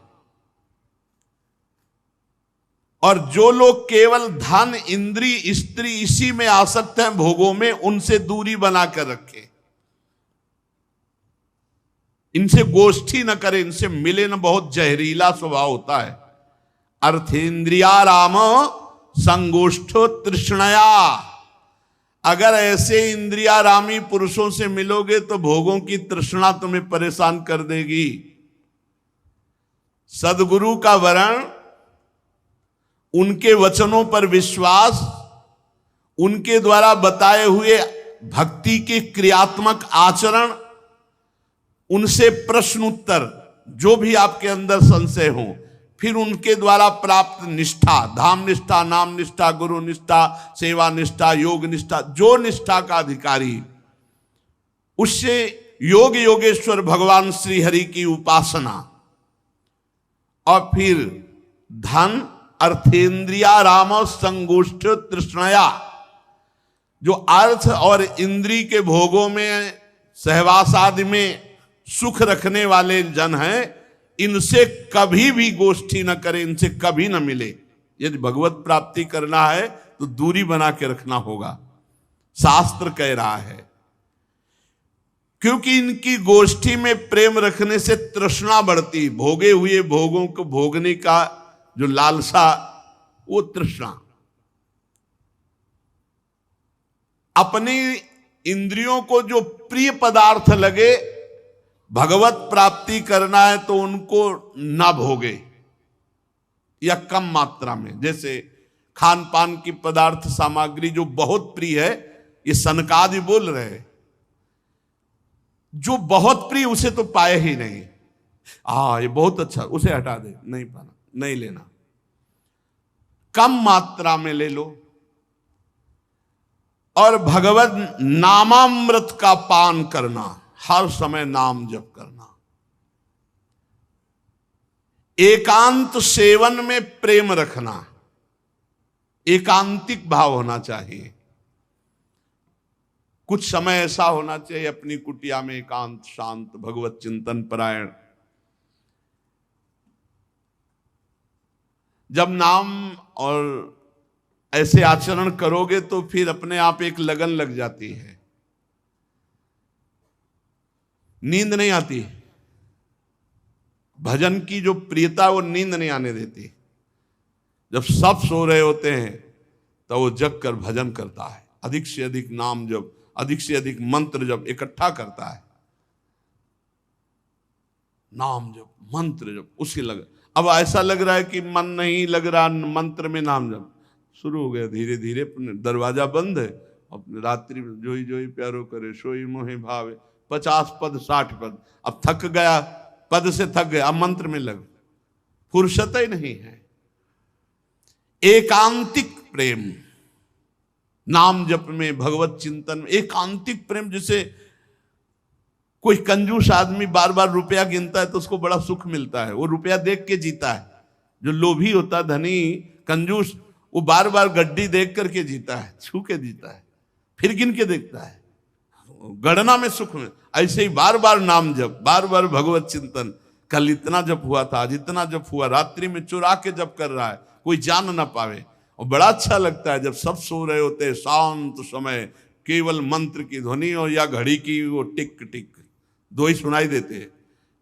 और जो लोग केवल धन, इंद्री, स्त्री इसी में आसक्त हैं, भोगों में, उनसे दूरी बनाकर रखे, इनसे गोष्ठी न करे, इनसे मिले न, बहुत जहरीला स्वभाव होता है। अर्थेंद्रिया राम संगोष्ठो तृष्णया। अगर ऐसे इंद्रियारामी पुरुषों से मिलोगे तो भोगों की तृष्णा तुम्हें परेशान कर देगी। सदगुरु का वरण, उनके वचनों पर विश्वास, उनके द्वारा बताए हुए भक्ति के क्रियात्मक आचरण, उनसे प्रश्न उत्तर, जो भी आपके अंदर संशय हो, फिर उनके द्वारा प्राप्त निष्ठा, धाम निष्ठा, नाम निष्ठा, गुरु निष्ठा, सेवा निष्ठा, योग निष्ठा, जो निष्ठा का अधिकारी, उससे योग योगेश्वर भगवान श्री हरि की उपासना, और फिर धन, अर्थेंद्रिया राम संगोष्ठ तृष्णया। जो अर्थ और इंद्री के भोगों में, सहवास आदि में सुख रखने वाले जन हैं, इनसे कभी भी गोष्ठी न करें, इनसे कभी न मिले। यदि भगवत प्राप्ति करना है तो दूरी बना के रखना होगा, शास्त्र कह रहा है। क्योंकि इनकी गोष्ठी में प्रेम रखने से तृष्णा बढ़ती, भोगे हुए भोगों को भोगने का जो लालसा, वो तृष्णा। अपनी इंद्रियों को जो प्रिय पदार्थ लगे, भगवत प्राप्ति करना है तो उनको ना भोगे, या कम मात्रा में। जैसे खान पान की पदार्थ सामग्री जो बहुत प्रिय है, ये सनकादि बोल रहे हैं, जो बहुत प्रिय उसे तो पाए ही नहीं। ये बहुत अच्छा, उसे हटा दे, नहीं पाना, नहीं लेना, कम मात्रा में ले लो। और भगवत नामामृत का पान करना, हर समय नाम जप करना, एकांत सेवन में प्रेम रखना, एकांतिक भाव होना चाहिए। कुछ समय ऐसा होना चाहिए अपनी कुटिया में एकांत, शांत, भगवत चिंतन परायण। जब नाम और ऐसे आचरण करोगे तो फिर अपने आप एक लगन लग जाती है, नींद नहीं आती। भजन की जो प्रियता, वो नींद नहीं आने देती। जब सब सो रहे होते हैं तो वो जग कर भजन करता है, अधिक से अधिक नाम जप, अधिक से अधिक मंत्र जप इकट्ठा करता है। नाम जप, मंत्र जप, उसी लग। अब ऐसा लग रहा है कि मन नहीं लग रहा मंत्र में, नाम जप शुरू हो गया, धीरे धीरे दरवाजा बंद है। अपने रात्रि में जोई जोई प्यारो करे, सोई मोहे भावे, 50 पद 60 पद। अब थक गया, पद से थक गया, अब मंत्र में लग, फुर्सत ही नहीं है। एकांतिक प्रेम, नाम जप में, भगवत चिंतन में एकांतिक प्रेम। जैसे कोई कंजूस आदमी बार बार रुपया गिनता है तो उसको बड़ा सुख मिलता है, वो रुपया देख के जीता है। जो लोभी होता है, धनी कंजूस, वो बार बार गड्डी देख करके जीता है, छू के जीता है, फिर गिन के देखता है, गणना में सुख में। ऐसे ही बार बार नाम जप, बार बार भगवत चिंतन। कल इतना जप हुआ था, आज इतना जप हुआ, रात्रि में चुरा के जप कर रहा है, कोई जान ना पावे। और बड़ा अच्छा लगता है जब सब सो रहे होते हैं, शांत समय, केवल मंत्र की ध्वनि और या घड़ी की वो टिक टिक, दो ही सुनाई देते हैं।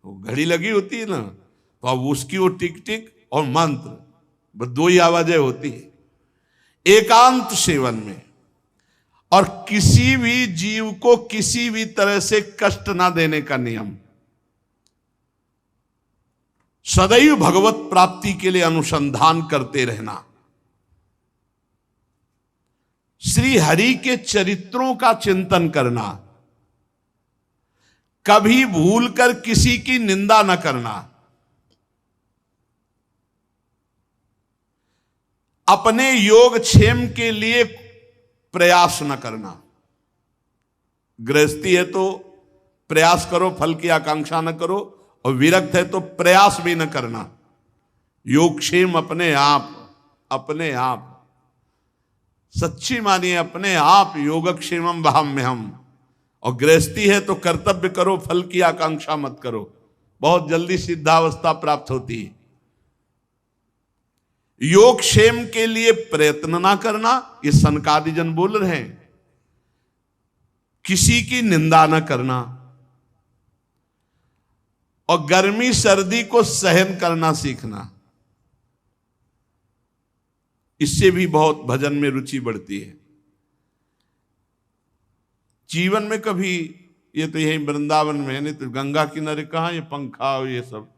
वो घड़ी लगी होती है ना, तो अब उसकी वो टिक टिक और मंत्र, बस दो ही आवाजें होती है। एकांत सेवन में, और किसी भी जीव को किसी भी तरह से कष्ट ना देने का नियम। सदैव भगवत प्राप्ति के लिए अनुसंधान करते रहना। श्री हरि के चरित्रों का चिंतन करना, कभी भूलकर किसी की निंदा न करना। अपने योग क्षेम के लिए प्रयास न करना। गृहस्थी है तो प्रयास करो, फल की आकांक्षा न करो, और विरक्त है तो प्रयास भी न करना। योगक्षेम अपने आप सच्ची मानिए, अपने आप योगक्षेमम वहाम्यहम। और गृहस्थी है तो कर्तव्य करो, फल की आकांक्षा मत करो, बहुत जल्दी सिद्धावस्था प्राप्त होती है। योगक्षेम के लिए प्रयत्न ना करना, ये सनकादि जन बोल रहे हैं। किसी की निंदा न करना, और गर्मी सर्दी को सहन करना सीखना, इससे भी बहुत भजन में रुचि बढ़ती है। जीवन में कभी, ये तो यही वृंदावन में है, नहीं तो गंगा किनारे कहाँ ये पंखा हो, ये सब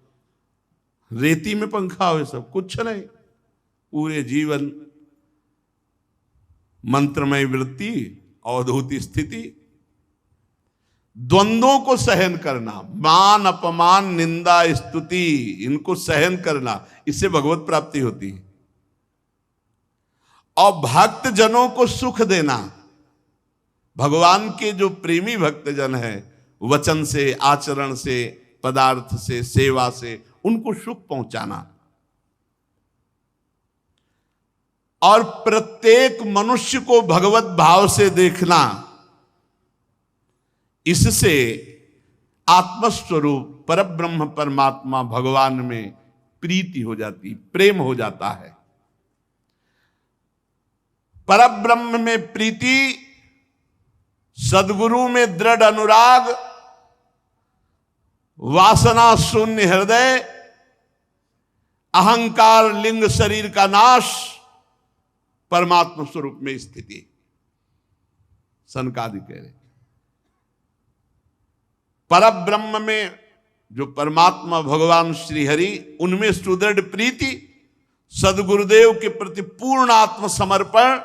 रेती में पंखा हो, ये सब कुछ नहीं। पूरे जीवन मंत्रमय वृत्ति, अवधूत स्थिति, द्वंद्वों को सहन करना, मान अपमान निंदा स्तुति, इनको सहन करना, इससे भगवत प्राप्ति होती है। और भक्त जनों को सुख देना, भगवान के जो प्रेमी भक्त जन है, वचन से, आचरण से, पदार्थ से, सेवा से उनको सुख पहुंचाना। और प्रत्येक मनुष्य को भगवत भाव से देखना, इससे आत्मस्वरूप परब्रह्म परमात्मा भगवान में प्रीति हो जाती, प्रेम हो जाता है। परब्रह्म में प्रीति, सद्गुरु में दृढ़ अनुराग, वासना शून्य हृदय, अहंकार लिंग शरीर का नाश, परमात्मा स्वरूप में स्थिति। सनकादि कह रहे परब्रह्म में जो परमात्मा भगवान श्री हरि, उनमें सुदृढ़ प्रीति, सदगुरुदेव के प्रति पूर्ण आत्मसमर्पण,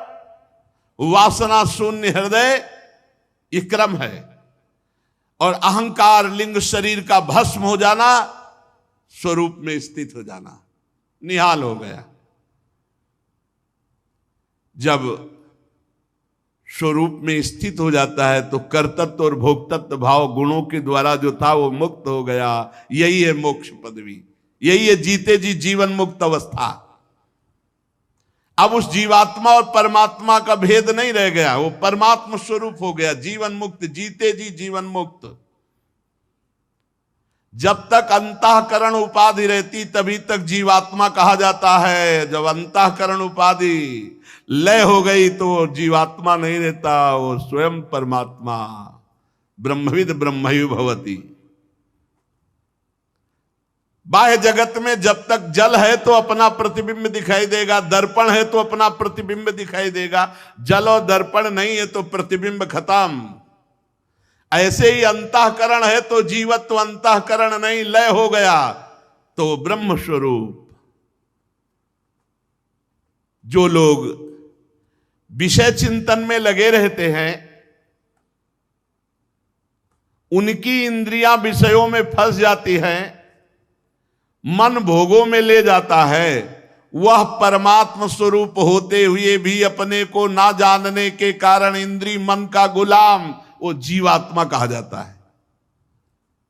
वासना शून्य हृदय, ये क्रम है। और अहंकार लिंग शरीर का भस्म हो जाना, स्वरूप में स्थित हो जाना, निहाल हो गया। जब स्वरूप में स्थित हो जाता है तो कर्तृत्व और भोक्तत्व भाव गुणों के द्वारा जो था वो मुक्त हो गया। यही है मोक्ष पदवी, यही है जीते जी जीवन मुक्त अवस्था। अब उस जीवात्मा और परमात्मा का भेद नहीं रह गया, वो परमात्मा स्वरूप हो गया, जीवन मुक्त, जीते जी जीवन मुक्त। जब तक अंतःकरण उपाधि रहती तभी तक जीवात्मा कहा जाता है। जब अंतःकरण उपाधि लय हो गई तो जीवात्मा नहीं रहता, वो स्वयं परमात्मा, ब्रह्मविद ब्रह्मयु भवति। बाह्य जगत में जब तक जल है तो अपना प्रतिबिंब दिखाई देगा, दर्पण है तो अपना प्रतिबिंब दिखाई देगा। जल और दर्पण नहीं है तो प्रतिबिंब खत्म। ऐसे ही अंतःकरण है तो जीवत्व अंतःकरण नहीं, लय हो गया तो ब्रह्म स्वरूप। जो लोग विषय चिंतन में लगे रहते हैं, उनकी इंद्रियां विषयों में फंस जाती हैं, मन भोगों में ले जाता है। वह परमात्मा स्वरूप होते हुए भी अपने को ना जानने के कारण इंद्रिय मन का गुलाम, वो जीवात्मा कहा जाता है।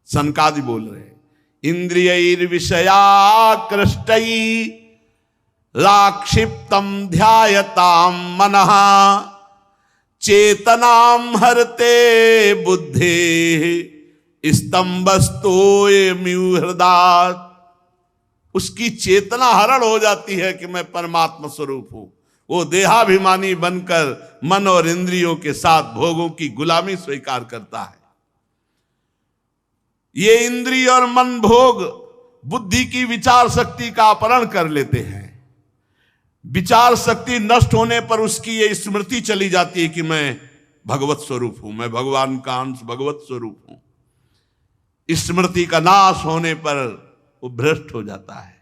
सनकादि बोल रहे हैं, इंद्रियैर विषयाकृष्टै लाक्षिप्तम ध्यायताम मनः चेतनाम हरते बुद्धे स्तंभस्तोयमिव हृदय। उसकी चेतना हरण हो जाती है कि मैं परमात्मा स्वरूप हूं। वो देहाभिमानी बनकर मन और इंद्रियों के साथ भोगों की गुलामी स्वीकार करता है। ये इंद्रिय और मन भोग बुद्धि की विचार शक्ति का अपहरण कर लेते हैं। विचार शक्ति नष्ट होने पर उसकी ये स्मृति चली जाती है कि मैं भगवत स्वरूप हूं, मैं भगवान का अंश भगवत स्वरूप हूं। स्मृति का नाश होने पर वो भ्रष्ट हो जाता है,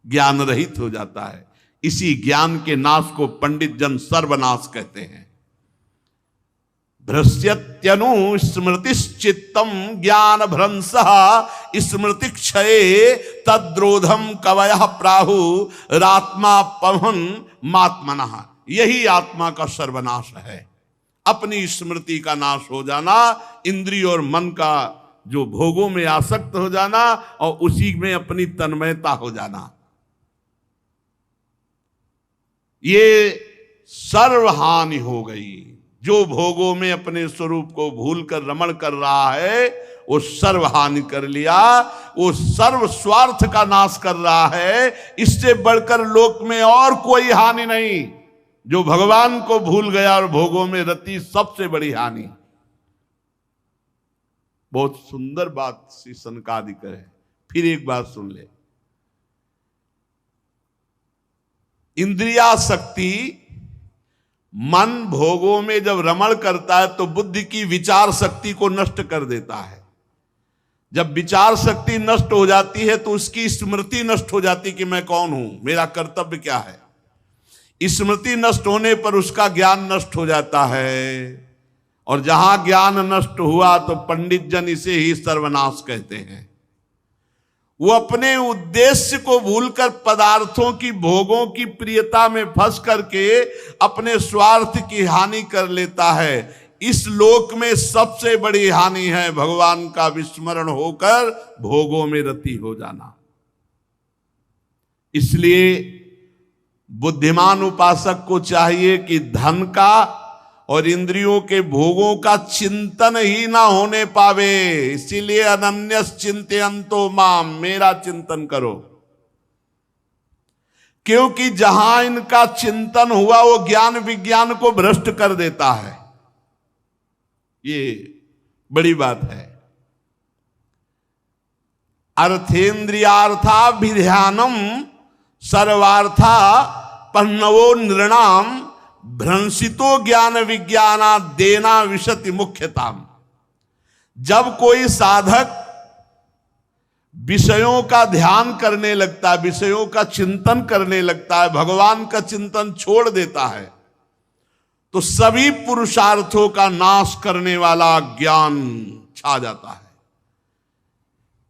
ज्ञान रहित हो जाता है। इसी ज्ञान के नाश को पंडित जन सर्वनाश कहते हैं। भ्रस्यत्यनु स्मृतिश्चित्तम ज्ञान भ्रंशः स्मृति क्षये तद्रोधम कवयः प्राहु रात्मा पवन मात्मनः। यही आत्मा का सर्वनाश है, अपनी स्मृति का नाश हो जाना, इंद्रिय और मन का जो भोगों में आसक्त हो जाना और उसी में अपनी तन्मयता हो जाना, ये सर्वहानि हो गई। जो भोगों में अपने स्वरूप को भूलकर रमण कर रहा है वो सर्वहानि कर लिया, वो सर्व स्वार्थ का नाश कर रहा है। इससे बढ़कर लोक में और कोई हानि नहीं। जो भगवान को भूल गया और भोगों में रति, सबसे बड़ी हानि। बहुत सुंदर बात श्री सनकादिक है। फिर एक बात सुन ले, इंद्रियासक्ति, मन भोगों में जब रमण करता है तो बुद्धि की विचार शक्ति को नष्ट कर देता है। जब विचार शक्ति नष्ट हो जाती है तो उसकी स्मृति नष्ट हो जाती कि मैं कौन हूं, मेरा कर्तव्य क्या है। स्मृति नष्ट होने पर उसका ज्ञान नष्ट हो जाता है, और जहां ज्ञान नष्ट हुआ तो पंडित जन इसे ही सर्वनाश कहते हैं। वो अपने उद्देश्य को भूलकर पदार्थों की, भोगों की प्रियता में फंस करके अपने स्वार्थ की हानि कर लेता है। इस लोक में सबसे बड़ी हानि है भगवान का विस्मरण होकर भोगों में रति हो जाना। इसलिए बुद्धिमान उपासक को चाहिए कि धन का और इंद्रियों के भोगों का चिंतन ही ना होने पावे। इसीलिए अनन्यस चिंतयन्तो माम, मेरा चिंतन करो। क्योंकि जहां इनका चिंतन हुआ वो ज्ञान विज्ञान को भ्रष्ट कर देता है। ये बड़ी बात है। अर्थेन्द्रियार्थाभिध्यानम सर्वार्था पन्नवो नृणाम भ्रंसितो ज्ञान विज्ञाना देना विशति मुख्यताम। जब कोई साधक विषयों का ध्यान करने लगता है, विषयों का चिंतन करने लगता है, भगवान का चिंतन छोड़ देता है, तो सभी पुरुषार्थों का नाश करने वाला ज्ञान छा जाता है।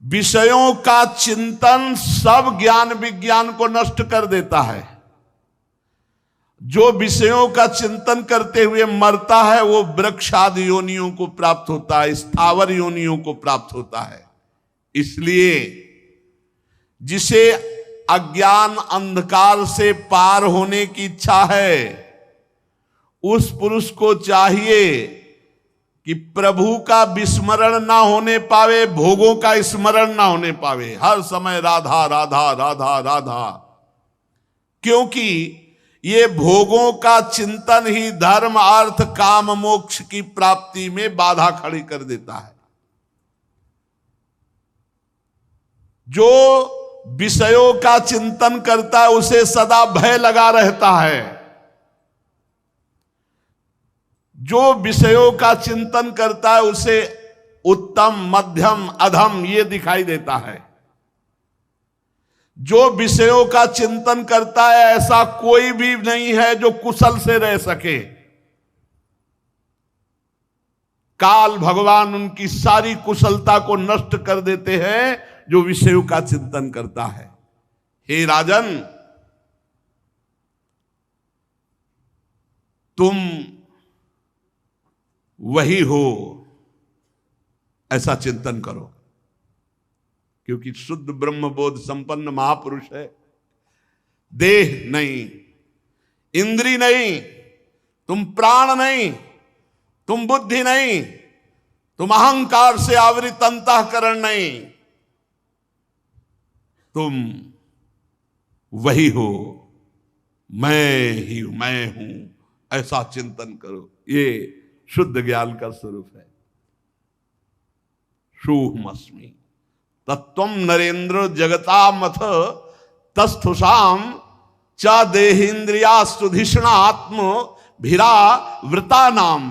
विषयों का चिंतन सब ज्ञान विज्ञान को नष्ट कर देता है। जो विषयों का चिंतन करते हुए मरता है वो वृक्षादि योनियों को प्राप्त होता है, स्थावर योनियों को प्राप्त होता है। इसलिए जिसे अज्ञान अंधकार से पार होने की इच्छा है, उस पुरुष को चाहिए कि प्रभु का विस्मरण ना होने पावे, भोगों का स्मरण ना होने पावे, हर समय राधा राधा राधा राधा। क्योंकि ये भोगों का चिंतन ही धर्म अर्थ काम मोक्ष की प्राप्ति में बाधा खड़ी कर देता है। जो विषयों का चिंतन करता है उसे सदा भय लगा रहता है। जो विषयों का चिंतन करता है उसे उत्तम मध्यम अधम ये दिखाई देता है। जो विषयों का चिंतन करता है ऐसा कोई भी नहीं है जो कुशल से रह सके। काल भगवान उनकी सारी कुशलता को नष्ट कर देते हैं जो विषयों का चिंतन करता है। हे राजन, तुम वही हो ऐसा चिंतन करो, क्योंकि शुद्ध ब्रह्मबोध संपन्न महापुरुष है। देह नहीं, इंद्री नहीं, तुम प्राण नहीं, तुम बुद्धि नहीं, तुम अहंकार से आवृत अंतःकरण नहीं, तुम वही हो, मैं ही मैं हूं, ऐसा चिंतन करो। ये शुद्ध ज्ञान का स्वरूप है। सोऽहमस्मि तत्त्वं नरेंद्र जगतामथ तस्थुषाम च देहेन्द्रियास्तुधिष्णात्म भिरा वृतानाम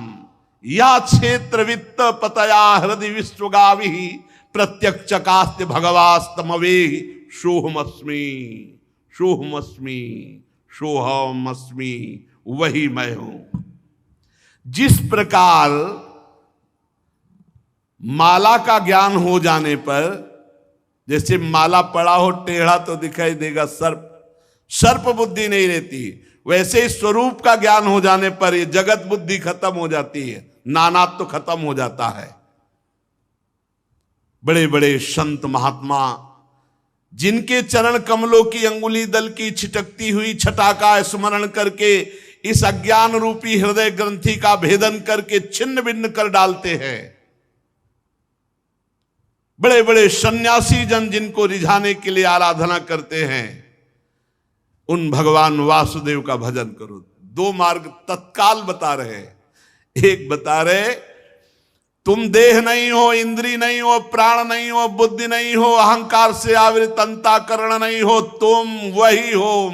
या क्षेत्र वित्त पतया हृदय विश्वगावि प्रत्यक्षकास्त्य भगवास्तमवे सोऽहमस्मि सोऽहमस्मि सोऽहमस्मि, वही मैं हूं। जिस प्रकार माला का ज्ञान हो जाने पर जैसे माला पड़ा हो टेढ़ा तो दिखाई देगा, सर्प सर्प बुद्धि नहीं रहती, वैसे ही स्वरूप का ज्ञान हो जाने पर ये जगत बुद्धि खत्म हो जाती है, नानात्व तो खत्म हो जाता है। बड़े बड़े संत महात्मा जिनके चरण कमलों की अंगुली दल की छिटकती हुई छटा का स्मरण करके इस अज्ञान रूपी हृदय ग्रंथि का भेदन करके छिन्न भिन्न कर डालते हैं। बड़े बड़े सन्यासी जन जिनको रिझाने के लिए आराधना करते हैं, उन भगवान वासुदेव का भजन करो। दो मार्ग तत्काल बता रहे, एक बता रहे तुम देह नहीं हो, इंद्री नहीं हो, प्राण नहीं हो, बुद्धि नहीं हो, अहंकार से आवृत अंतःकरण नहीं हो, तुम वही हो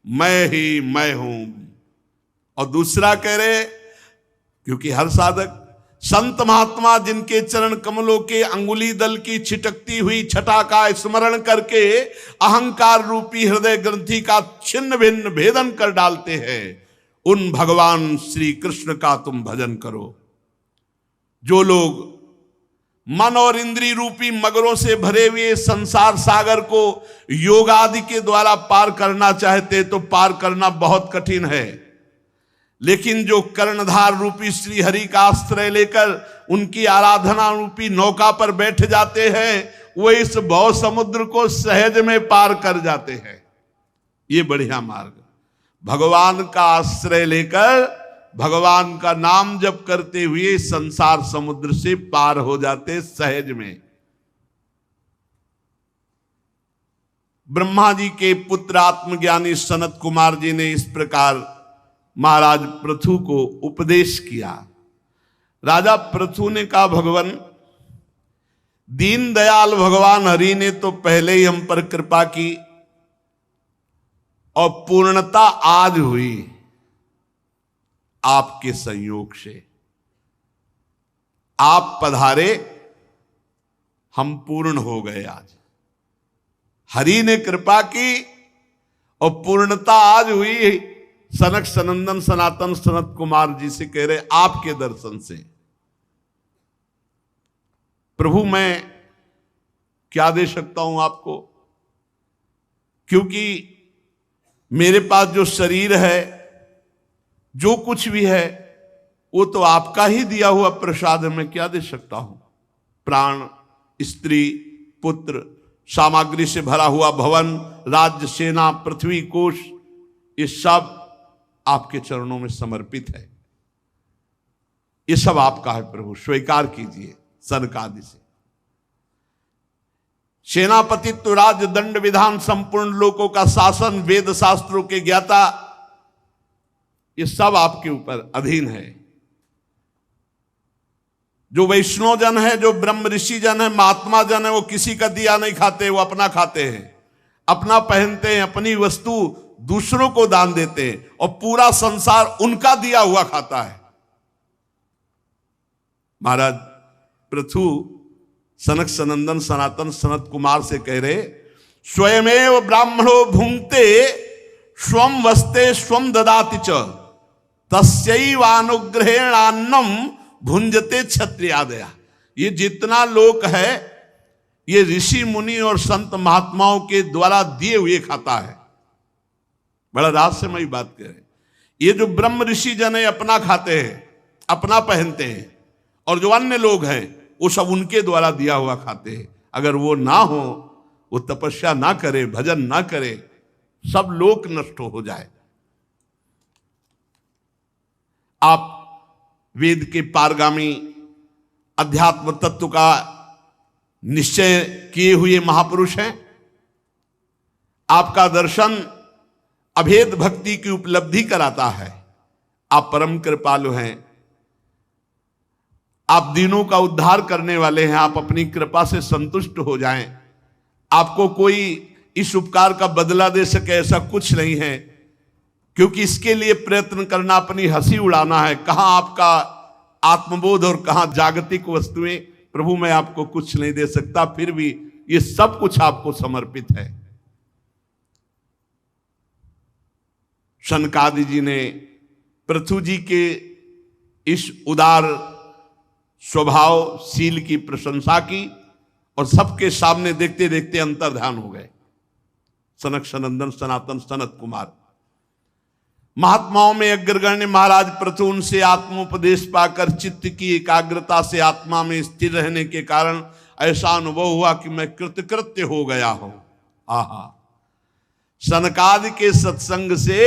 मैं ही मैं हूं। और दूसरा कह रहे, क्योंकि हर साधक संत महात्मा जिनके चरण कमलों के अंगुली दल की छिटकती हुई छटा का स्मरण करके अहंकार रूपी हृदय ग्रंथि का छिन्न भिन्न भेदन कर डालते हैं, उन भगवान श्री कृष्ण का तुम भजन करो। जो लोग मन और इंद्री रूपी मगरों से भरे हुए संसार सागर को योग आदि के द्वारा पार करना चाहते तो पार करना बहुत कठिन है, लेकिन जो कर्णधार रूपी श्री हरि का आश्रय लेकर उनकी आराधना रूपी नौका पर बैठ जाते हैं, वो इस भव समुद्र को सहज में पार कर जाते हैं। ये बढ़िया मार्ग, भगवान का आश्रय लेकर भगवान का नाम जप करते हुए संसार समुद्र से पार हो जाते सहज में। ब्रह्मा जी के पुत्र आत्मज्ञानी सनत कुमार जी ने इस प्रकार महाराज पृथु को उपदेश किया। राजा पृथु ने कहा, भगवान दीन दयाल भगवान हरि ने तो पहले ही हम पर कृपा की और पूर्णता आज हुई आपके संयोग से। आप पधारे, हम पूर्ण हो गए। आज हरि ने कृपा की और पूर्णता आज हुई। सनक सनंदन सनातन सनत कुमार जी से कह रहे, आपके दर्शन से प्रभु मैं क्या दे सकता हूं आपको, क्योंकि मेरे पास जो शरीर है, जो कुछ भी है, वो तो आपका ही दिया हुआ प्रसाद है, मैं क्या दे सकता हूं। प्राण, स्त्री, पुत्र, सामग्री से भरा हुआ भवन, राज्य, सेना, पृथ्वी, कोश, ये सब आपके चरणों में समर्पित है। ये सब आपका है प्रभु, स्वीकार कीजिए। सनकादि से सेनापतित्व, राज्य, दंड, विधान, संपूर्ण लोकों का शासन, वेद शास्त्रों के ज्ञाता, ये सब आपके ऊपर अधीन है। जो वैष्णव जन है, जो ब्रह्म ऋषि जन है, महात्मा जन है, वो किसी का दिया नहीं खाते, वो अपना खाते हैं, अपना पहनते हैं, अपनी वस्तु दूसरों को दान देते हैं, और पूरा संसार उनका दिया हुआ खाता है। महाराज पृथु सनक सनंदन सनातन सनत कुमार से कह रहे, स्वयमेव ब्राह्मणो भुंक्ते स्वम वस्ते स्वम ददाति च तस्यैवानुग्रहेणान्नम भुंजते क्षत्रियादया। ये जितना लोक है, ये ऋषि मुनि और संत महात्माओं के द्वारा दिए हुए खाता है। बड़ा रहस्यमयी बात कह रहे। ये जो ब्रह्म ऋषि जन है, अपना खाते हैं, अपना पहनते हैं, और जो अन्य लोग हैं वो सब उनके द्वारा दिया हुआ खाते हैं। अगर वो ना हो, वो तपस्या ना करे, भजन ना करे, सब लोक नष्ट हो जाए। आप वेद के पारगामी, अध्यात्म तत्व का निश्चय किए हुए महापुरुष हैं। आपका दर्शन अभेद भक्ति की उपलब्धि कराता है। आप परम कृपालु हैं, आप दीनों का उद्धार करने वाले हैं। आप अपनी कृपा से संतुष्ट हो जाएं। आपको कोई इस उपकार का बदला दे सके ऐसा कुछ नहीं है, क्योंकि इसके लिए प्रयत्न करना अपनी हंसी उड़ाना है। कहां आपका आत्मबोध और कहां जागतिक वस्तुएं। प्रभु मैं आपको कुछ नहीं दे सकता, फिर भी ये सब कुछ आपको समर्पित है। सनकादि जी ने पृथु जी के इस उदार स्वभावशील की प्रशंसा की और सबके सामने देखते देखते अंतर्ध्यान हो गए। सनक सनंदन सनातन सनत कुमार महात्माओं में अग्रगण्य महाराज पृथु उनसे आत्मोपदेश पाकर चित्त की एकाग्रता से आत्मा में स्थिर रहने के कारण ऐसा अनुभव हुआ कि मैं कृतकृत्य हो गया हूं। आहा, सनकादि के सत्संग से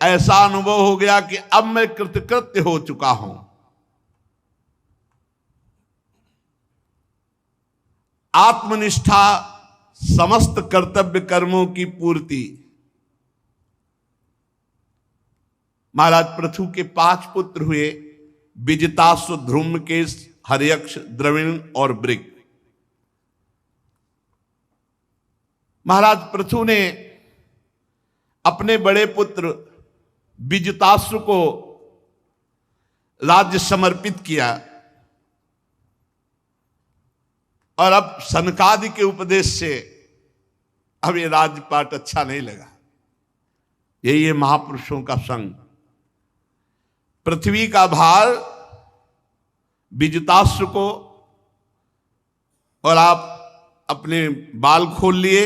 ऐसा अनुभव हो गया कि अब मैं कृतकृत्य हो चुका हूं। आत्मनिष्ठा समस्त कर्तव्य कर्मों की पूर्ति। महाराज पृथु के 5 पुत्र हुए, विजिताश्व, ध्रुमकेश, हर्यक्ष, द्रविण और वृक। महाराज पृथु ने अपने बड़े पुत्र विजिताश्व को राज्य समर्पित किया और अब सनकादि के उपदेश से अब ये राजपाट अच्छा नहीं लगा। यही है महापुरुषों का संग। पृथ्वी का भार विजिताश्व को और आप अपने बाल खोल लिए,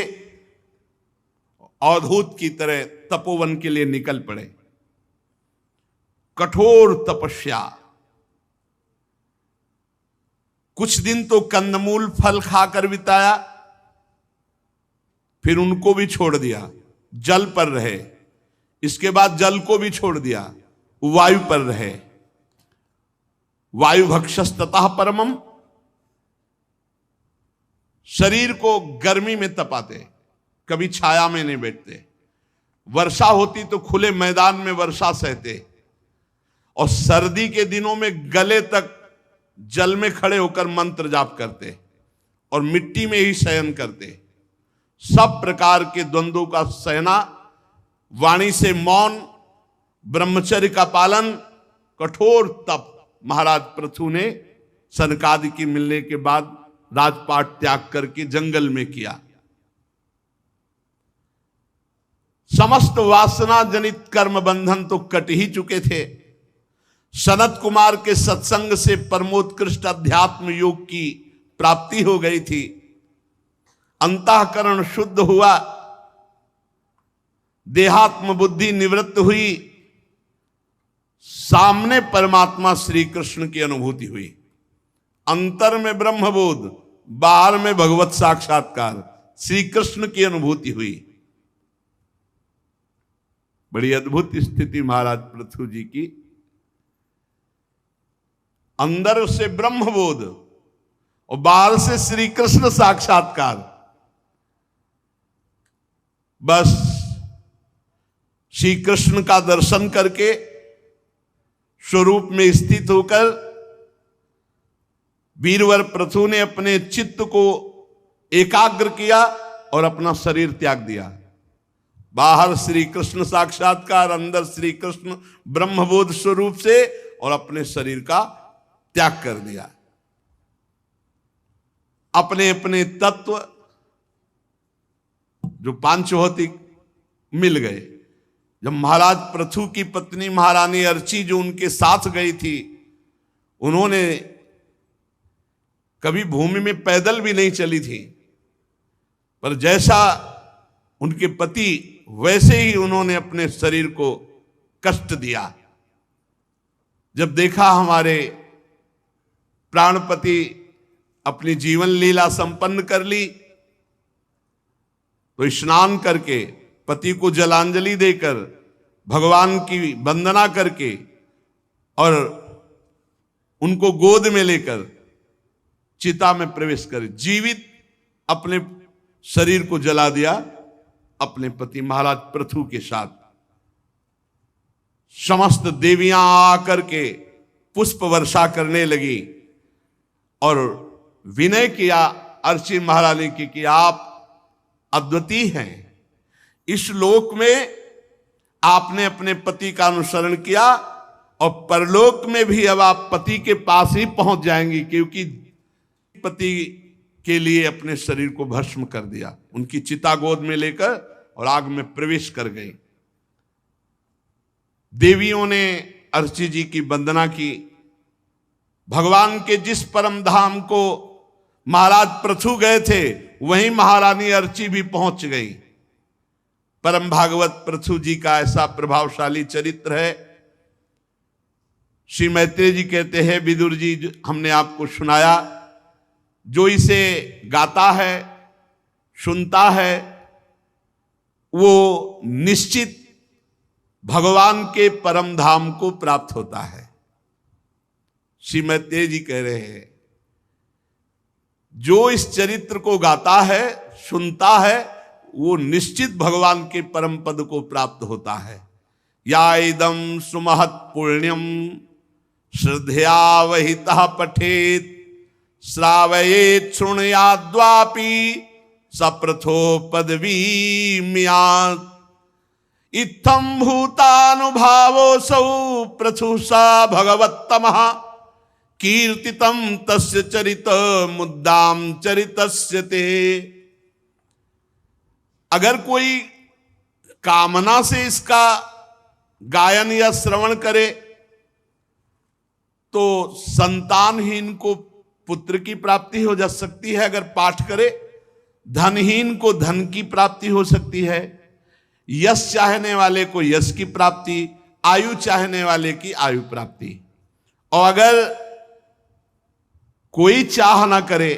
अवधूत की तरह तपोवन के लिए निकल पड़े। कठोर तपस्या, कुछ दिन तो कंदमूल फल खाकर बिताया, फिर उनको भी छोड़ दिया, जल पर रहे। इसके बाद जल को भी छोड़ दिया, वायु पर रहे। वायु भक्षस्ततः परमम, शरीर को गर्मी में तपाते, कभी छाया में नहीं बैठते। वर्षा होती तो खुले मैदान में वर्षा सहते, और सर्दी के दिनों में गले तक जल में खड़े होकर मंत्र जाप करते और मिट्टी में ही शयन करते। सब प्रकार के द्वंद्वों का सहना, वाणी से मौन, ब्रह्मचर्य का पालन, कठोर तप महाराज पृथु ने सनकादि की मिलने के बाद राजपाट त्याग करके जंगल में किया। समस्त वासना जनित कर्म बंधन तो कट ही चुके थे। सनत कुमार के सत्संग से परमोत्कृष्ट अध्यात्म योग की प्राप्ति हो गई थी। अंतःकरण शुद्ध हुआ, देहात्म बुद्धि निवृत्त हुई, सामने परमात्मा श्री कृष्ण की अनुभूति हुई। अंतर में ब्रह्मबोध, बाहर में भगवत साक्षात्कार, श्री कृष्ण की अनुभूति हुई। बड़ी अद्भुत स्थिति महाराज पृथु जी की। अंदर से ब्रह्मबोध और बाहर से श्री कृष्ण साक्षात्कार। बस श्री कृष्ण का दर्शन करके स्वरूप में स्थित होकर वीरवर पृथु ने अपने चित्त को एकाग्र किया और अपना शरीर त्याग दिया। बाहर श्री कृष्ण साक्षात्कार, अंदर श्री कृष्ण ब्रह्मबोध स्वरूप से, और अपने शरीर का त्याग कर दिया। अपने अपने तत्व जो पांचभौतिक मिल गए। जब महाराज पृथु की पत्नी महारानी अर्ची जो उनके साथ गई थी, उन्होंने कभी भूमि में पैदल भी नहीं चली थी, पर जैसा उनके पति वैसे ही उन्होंने अपने शरीर को कष्ट दिया। जब देखा हमारे प्राणपति अपनी जीवन लीला संपन्न कर ली, तो स्नान करके पति को जलांजलि देकर भगवान की वंदना करके और उनको गोद में लेकर चिता में प्रवेश कर जीवित अपने शरीर को जला दिया अपने पति महाराज पृथु के साथ। समस्त देवियां आकर के पुष्प वर्षा करने लगी और विनय किया अर्ची महारानी की कि आप अद्वितीय हैं। इस लोक में आपने अपने पति का अनुसरण किया और परलोक में भी अब आप पति के पास ही पहुंच जाएंगी, क्योंकि पति के लिए अपने शरीर को भस्म कर दिया। उनकी चिता गोद में लेकर और आग में प्रवेश कर गई। देवियों ने अर्ची जी की वंदना की। भगवान के जिस परम धाम को महाराज पृथु गए थे, वहीं महारानी अर्ची भी पहुंच गई। परम भागवत पृथु जी का ऐसा प्रभावशाली चरित्र है। श्री मैत्रेय जी कहते हैं, विदुर जी हमने आपको सुनाया, जो इसे गाता है, सुनता है, वो निश्चित भगवान के परम धाम को प्राप्त होता है। श्री मैत्रेय जी कह रहे हैं, जो इस चरित्र को गाता है, सुनता है, वो निश्चित भगवान के परम पद को प्राप्त होता है। या इदम सुमहत पुण्यम श्रद्धया वहितः पठेत श्रावयेत शृणुयाद्वापि सप्रथो पदवी म्यात्। इत्थं भूतानुभावोऽसौ पृथुषा भगवत्तमः कीर्तितं तस्य चरित मुद्दाम चरितस्य ते। अगर कोई कामना से इसका गायन या श्रवण करे तो संतानहीन को पुत्र की प्राप्ति हो जा सकती है, अगर पाठ करे। धनहीन को धन की प्राप्ति हो सकती है, यश चाहने वाले को यश की प्राप्ति, आयु चाहने वाले की आयु प्राप्ति। और अगर कोई चाह ना करे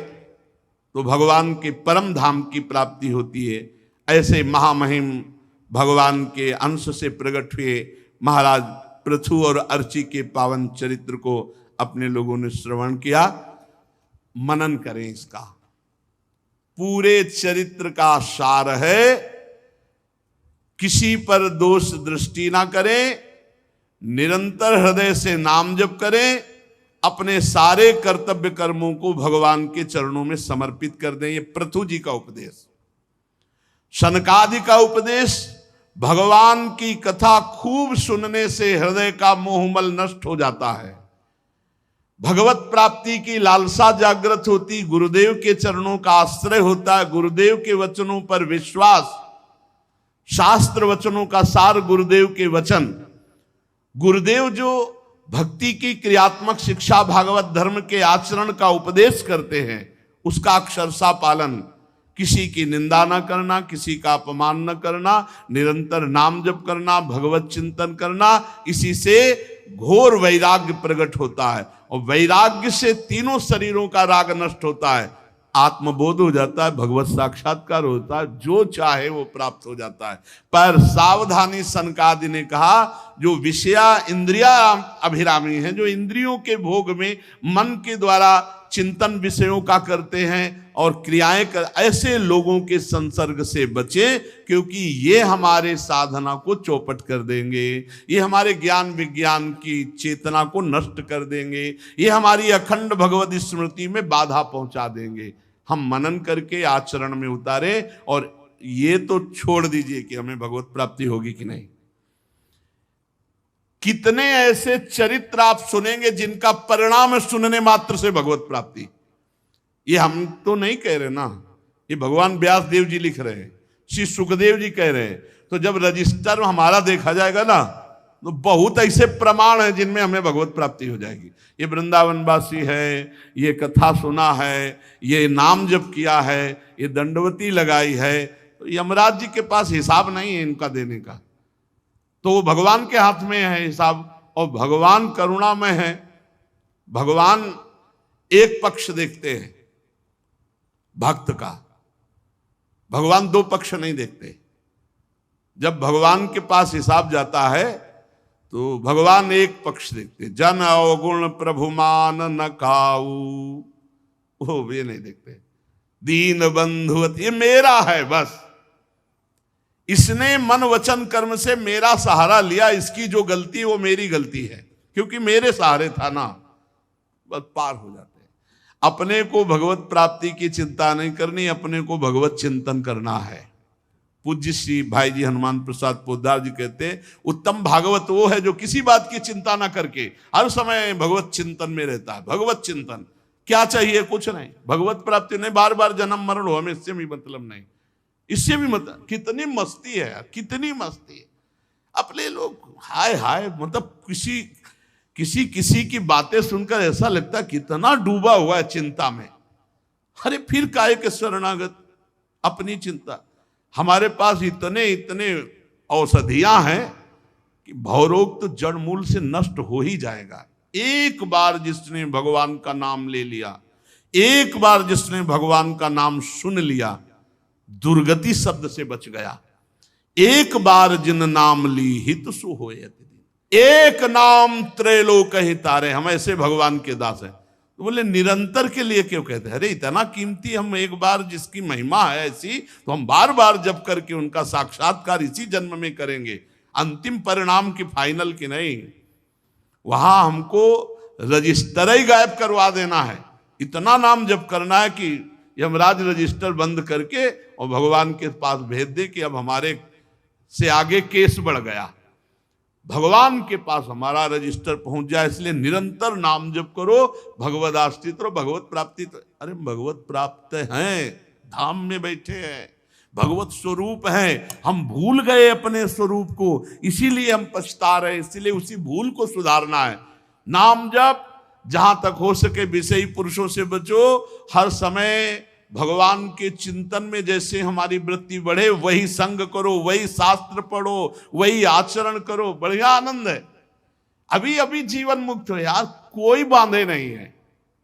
तो भगवान के परम धाम की प्राप्ति होती है। ऐसे महामहिम भगवान के अंश से प्रकट हुए महाराज पृथु और अर्ची के पावन चरित्र को अपने लोगों ने श्रवण किया। मनन करें इसका। पूरे चरित्र का सार है, किसी पर दोष दृष्टि ना करें, निरंतर हृदय से नाम जप करें, अपने सारे कर्तव्य कर्मों को भगवान के चरणों में समर्पित कर दें। ये पृथु जी का उपदेश। शनकादि का उपदेश, भगवान की कथा खूब सुनने से हृदय का मोहमल नष्ट हो जाता है, भगवत प्राप्ति की लालसा जागृत होती, गुरुदेव के चरणों का आश्रय होता है, गुरुदेव के वचनों पर विश्वास, शास्त्र वचनों का सार गुरुदेव के वचन। गुरुदेव जो भक्ति की क्रियात्मक शिक्षा, भागवत धर्म के आचरण का उपदेश करते हैं, उसका अक्षरशः पालन, किसी की निंदा न करना, किसी का अपमान न करना, निरंतर नाम जप करना, भगवत चिंतन करना, इसी से घोर वैराग्य प्रकट होता है। और वैराग्य से तीनों शरीरों का राग नष्ट होता है, आत्मबोध हो जाता है, भगवत साक्षात्कार होता है, जो चाहे वो प्राप्त हो जाता है। पर सावधानी, सनकादि ने कहा, जो विषया इंद्रिया अभिरामी हैं, जो इंद्रियों के भोग में मन के द्वारा चिंतन विषयों का करते हैं और क्रियाएं कर, ऐसे लोगों के संसर्ग से बचें, क्योंकि ये हमारे साधना को चौपट कर देंगे, ये हमारे ज्ञान विज्ञान की चेतना को नष्ट कर देंगे, ये हमारी अखंड भगवत स्मृति में बाधा पहुंचा देंगे। हम मनन करके आचरण में उतारे, और ये तो छोड़ दीजिए कि हमें भगवत प्राप्ति होगी कि नहीं। कितने ऐसे चरित्र आप सुनेंगे जिनका परिणाम है सुनने मात्र से भगवत प्राप्ति। ये हम तो नहीं कह रहे ना, ये भगवान व्यास देव जी लिख रहे हैं, श्री सुखदेव जी कह रहे हैं। तो जब रजिस्टर हमारा देखा जाएगा ना, तो बहुत ऐसे प्रमाण है जिनमें हमें भगवत प्राप्ति हो जाएगी। ये वृंदावनवासी है, ये कथा सुना है, ये नाम जप किया है, ये दंडवती लगाई है, तो यमराज जी के पास हिसाब नहीं है इनका देने का, तो वो भगवान के हाथ में है हिसाब। और भगवान करुणामय है, भगवान एक पक्ष देखते हैं भक्त का, भगवान दो पक्ष नहीं देखते। जब भगवान के पास हिसाब जाता है तो भगवान एक पक्ष देखते, जन अवगुण प्रभु मान न खाऊ, वो ये नहीं देखते। दीन बंधुवत, ये मेरा है बस, इसने मन वचन कर्म से मेरा सहारा लिया, इसकी जो गलती है वो मेरी गलती है, क्योंकि मेरे सहारे था ना, बस पार हो जाते हैं। अपने को भगवत प्राप्ति की चिंता नहीं करनी, अपने को भगवत चिंतन करना है। पूज्य श्री भाई जी हनुमान प्रसाद पोद्दार जी कहते हैं, उत्तम भागवत वो है जो किसी बात की चिंता ना करके हर समय भगवत चिंतन में रहता है। भगवत चिंतन क्या चाहिए? कुछ नहीं, भगवत प्राप्ति नहीं, बार बार जन्म मरण हो, हमें इससे भी मतलब नहीं, इससे भी मतलब। कितनी मस्ती है यार, कितनी मस्ती है। अपने लोग हाय हाय, मतलब किसी की बातें सुनकर ऐसा लगता है कितना डूबा हुआ है चिंता में। अरे फिर काहे के शरणागत, अपनी चिंता। हमारे पास इतने इतने औषधियां हैं कि भवरोग तो जड़ मूल से नष्ट हो ही जाएगा। एक बार जिसने भगवान का नाम ले लिया, एक बार जिसने भगवान का नाम सुन लिया, दुर्गति शब्द से बच गया। एक बार जिन नाम ली हित सु होए, एक नाम त्रैलोक हितारे। हम ऐसे भगवान के दास हैं। तो बोले निरंतर के लिए क्यों कहते हैं? अरे इतना कीमती, हम एक बार जिसकी महिमा है ऐसी, तो हम बार बार जप करके उनका साक्षात्कार इसी जन्म में करेंगे। अंतिम परिणाम की फाइनल की नहीं, वहां हमको रजिस्टर ही गायब करवा देना है। इतना नाम जप करना है कि यमराज रजिस्टर बंद करके और भगवान के पास भेज दे कि अब हमारे से आगे केस बढ़ गया। भगवान के पास हमारा रजिस्टर पहुंच जाए, इसलिए निरंतर नाम जप करो, भगवद आश्रित रहो, भगवत प्राप्ति। तो अरे भगवत प्राप्त हैं, धाम में बैठे हैं, भगवत स्वरूप हैं। हम भूल गए अपने स्वरूप को, इसीलिए हम पछता रहे। इसीलिए उसी भूल को सुधारना है। नाम जप, जहां तक हो सके विषयी पुरुषों से बचो। हर समय भगवान के चिंतन में जैसे हमारी वृत्ति बढ़े, वही संग करो, वही शास्त्र पढ़ो, वही आचरण करो, बढ़िया आनंद है। अभी अभी जीवन मुक्त हो यार, कोई बांधे नहीं है।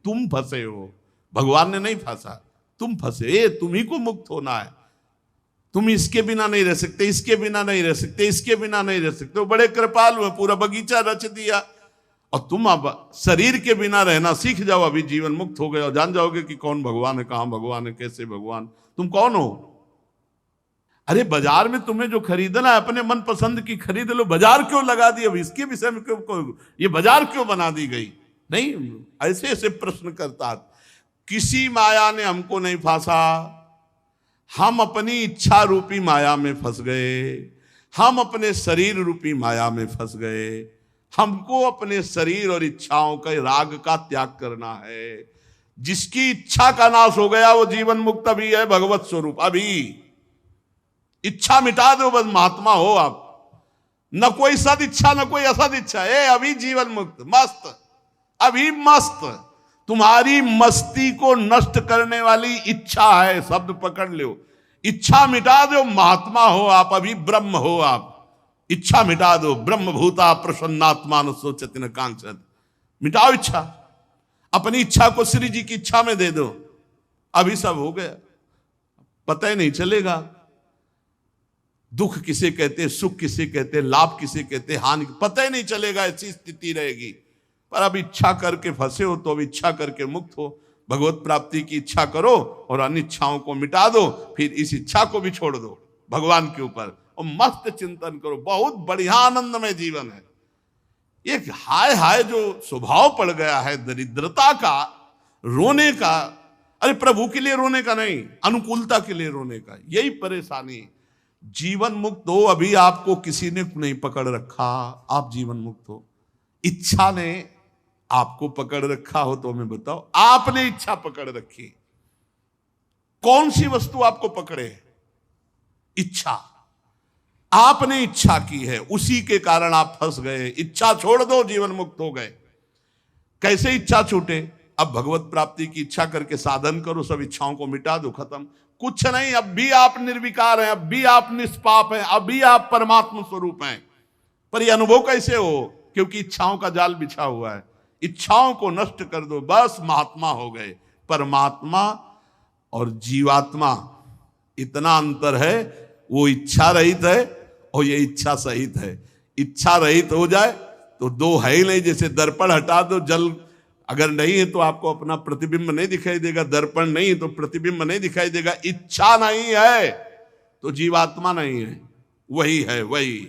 तुम फंसे हो, भगवान ने नहीं फंसा, तुम फंसे। तुम्ही को मुक्त होना है। तुम इसके बिना नहीं रह सकते, इसके बिना नहीं रह सकते, इसके बिना नहीं रह सकते। बड़े कृपालु है, पूरा बगीचा रच दिया। और तुम अब शरीर के बिना रहना सीख जाओ, अभी जीवन मुक्त हो गए और जान जाओगे कि कौन भगवान है, कहां भगवान है, कैसे भगवान, तुम कौन हो। अरे बाजार में तुम्हें जो खरीदना है अपने मन पसंद की खरीद लो। बाजार क्यों लगा दी, अब इसके विषय में क्यों, ये बाजार क्यों बना दी गई? नहीं, ऐसे ऐसे प्रश्न करता। किसी माया ने हमको नहीं फांसा, हम अपनी इच्छा रूपी माया में फंस गए। हम अपने शरीर रूपी माया में फंस गए। हमको अपने शरीर और इच्छाओं का राग का त्याग करना है। जिसकी इच्छा का नाश हो गया वो जीवन मुक्त अभी है, भगवत स्वरूप। अभी इच्छा मिटा दो, बस महात्मा हो आप। न कोई सद इच्छा, न कोई असद इच्छा, अभी जीवन मुक्त, मस्त, अभी मस्त। तुम्हारी मस्ती को नष्ट करने वाली इच्छा है, शब्द पकड़ लो। इच्छा मिटा दो, महात्मा हो आप, अभी ब्रह्म हो आप। इच्छा मिटा दो, ब्रह्म भूता प्रसन्नात्मा न सोचति न कांक्षत। मिटाओ इच्छा, अपनी इच्छा को श्री जी की इच्छा में दे दो, अभी सब हो गया। पता ही नहीं चलेगा दुख किसे कहते, सुख किसे कहते, लाभ किसे कहते, हानि पता ही नहीं चलेगा। ऐसी स्थिति रहेगी। पर अब इच्छा करके फंसे हो तो अब इच्छा करके मुक्त हो। भगवत प्राप्ति की इच्छा करो और अनिच्छाओं को मिटा दो, फिर इस इच्छा को भी छोड़ दो भगवान के ऊपर और मस्त चिंतन करो। बहुत बढ़िया आनंदमय जीवन है। एक हाय हाय जो स्वभाव पड़ गया है दरिद्रता का, रोने का। अरे प्रभु के लिए रोने का नहीं, अनुकूलता के लिए रोने का, यही परेशानी। जीवन मुक्त हो, अभी आपको किसी ने नहीं पकड़ रखा, आप जीवन मुक्त हो। इच्छा ने आपको पकड़ रखा हो तो हमें बताओ, आपने इच्छा पकड़ रखी। कौन सी वस्तु आपको पकड़े? इच्छा। आपने इच्छा की है, उसी के कारण आप फंस गए। इच्छा छोड़ दो, जीवन मुक्त हो गए। कैसे इच्छा छूटे? अब भगवत प्राप्ति की इच्छा करके साधन करो, सब इच्छाओं को मिटा दो, खत्म। कुछ नहीं, अब भी आप निर्विकार हैं, अब भी आप निष्पाप हैं, अब भी आप परमात्मा स्वरूप हैं। पर यह अनुभव कैसे हो? क्योंकि इच्छाओं का जाल बिछा हुआ है। इच्छाओं को नष्ट कर दो, बस महात्मा हो गए। परमात्मा और जीवात्मा इतना अंतर है, वो इच्छा रहित है और ये इच्छा सहित है। इच्छा रहित हो जाए तो दो है ही नहीं। जैसे दर्पण हटा दो, जल अगर नहीं है तो आपको अपना प्रतिबिंब नहीं दिखाई देगा, दर्पण नहीं है तो प्रतिबिंब नहीं दिखाई देगा। इच्छा नहीं है तो जीवात्मा नहीं है, वही है वही।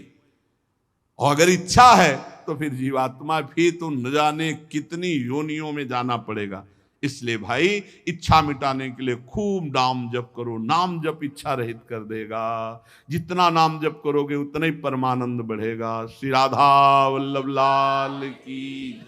और अगर इच्छा है तो फिर जीवात्मा, फिर तो न जाने कितनी योनियों में जाना पड़ेगा। इसलिए भाई इच्छा मिटाने के लिए खूब नाम जप करो। नाम जप इच्छा रहित कर देगा। जितना नाम जप करोगे उतना ही परमानंद बढ़ेगा। श्री राधा वल्लभ लाल की।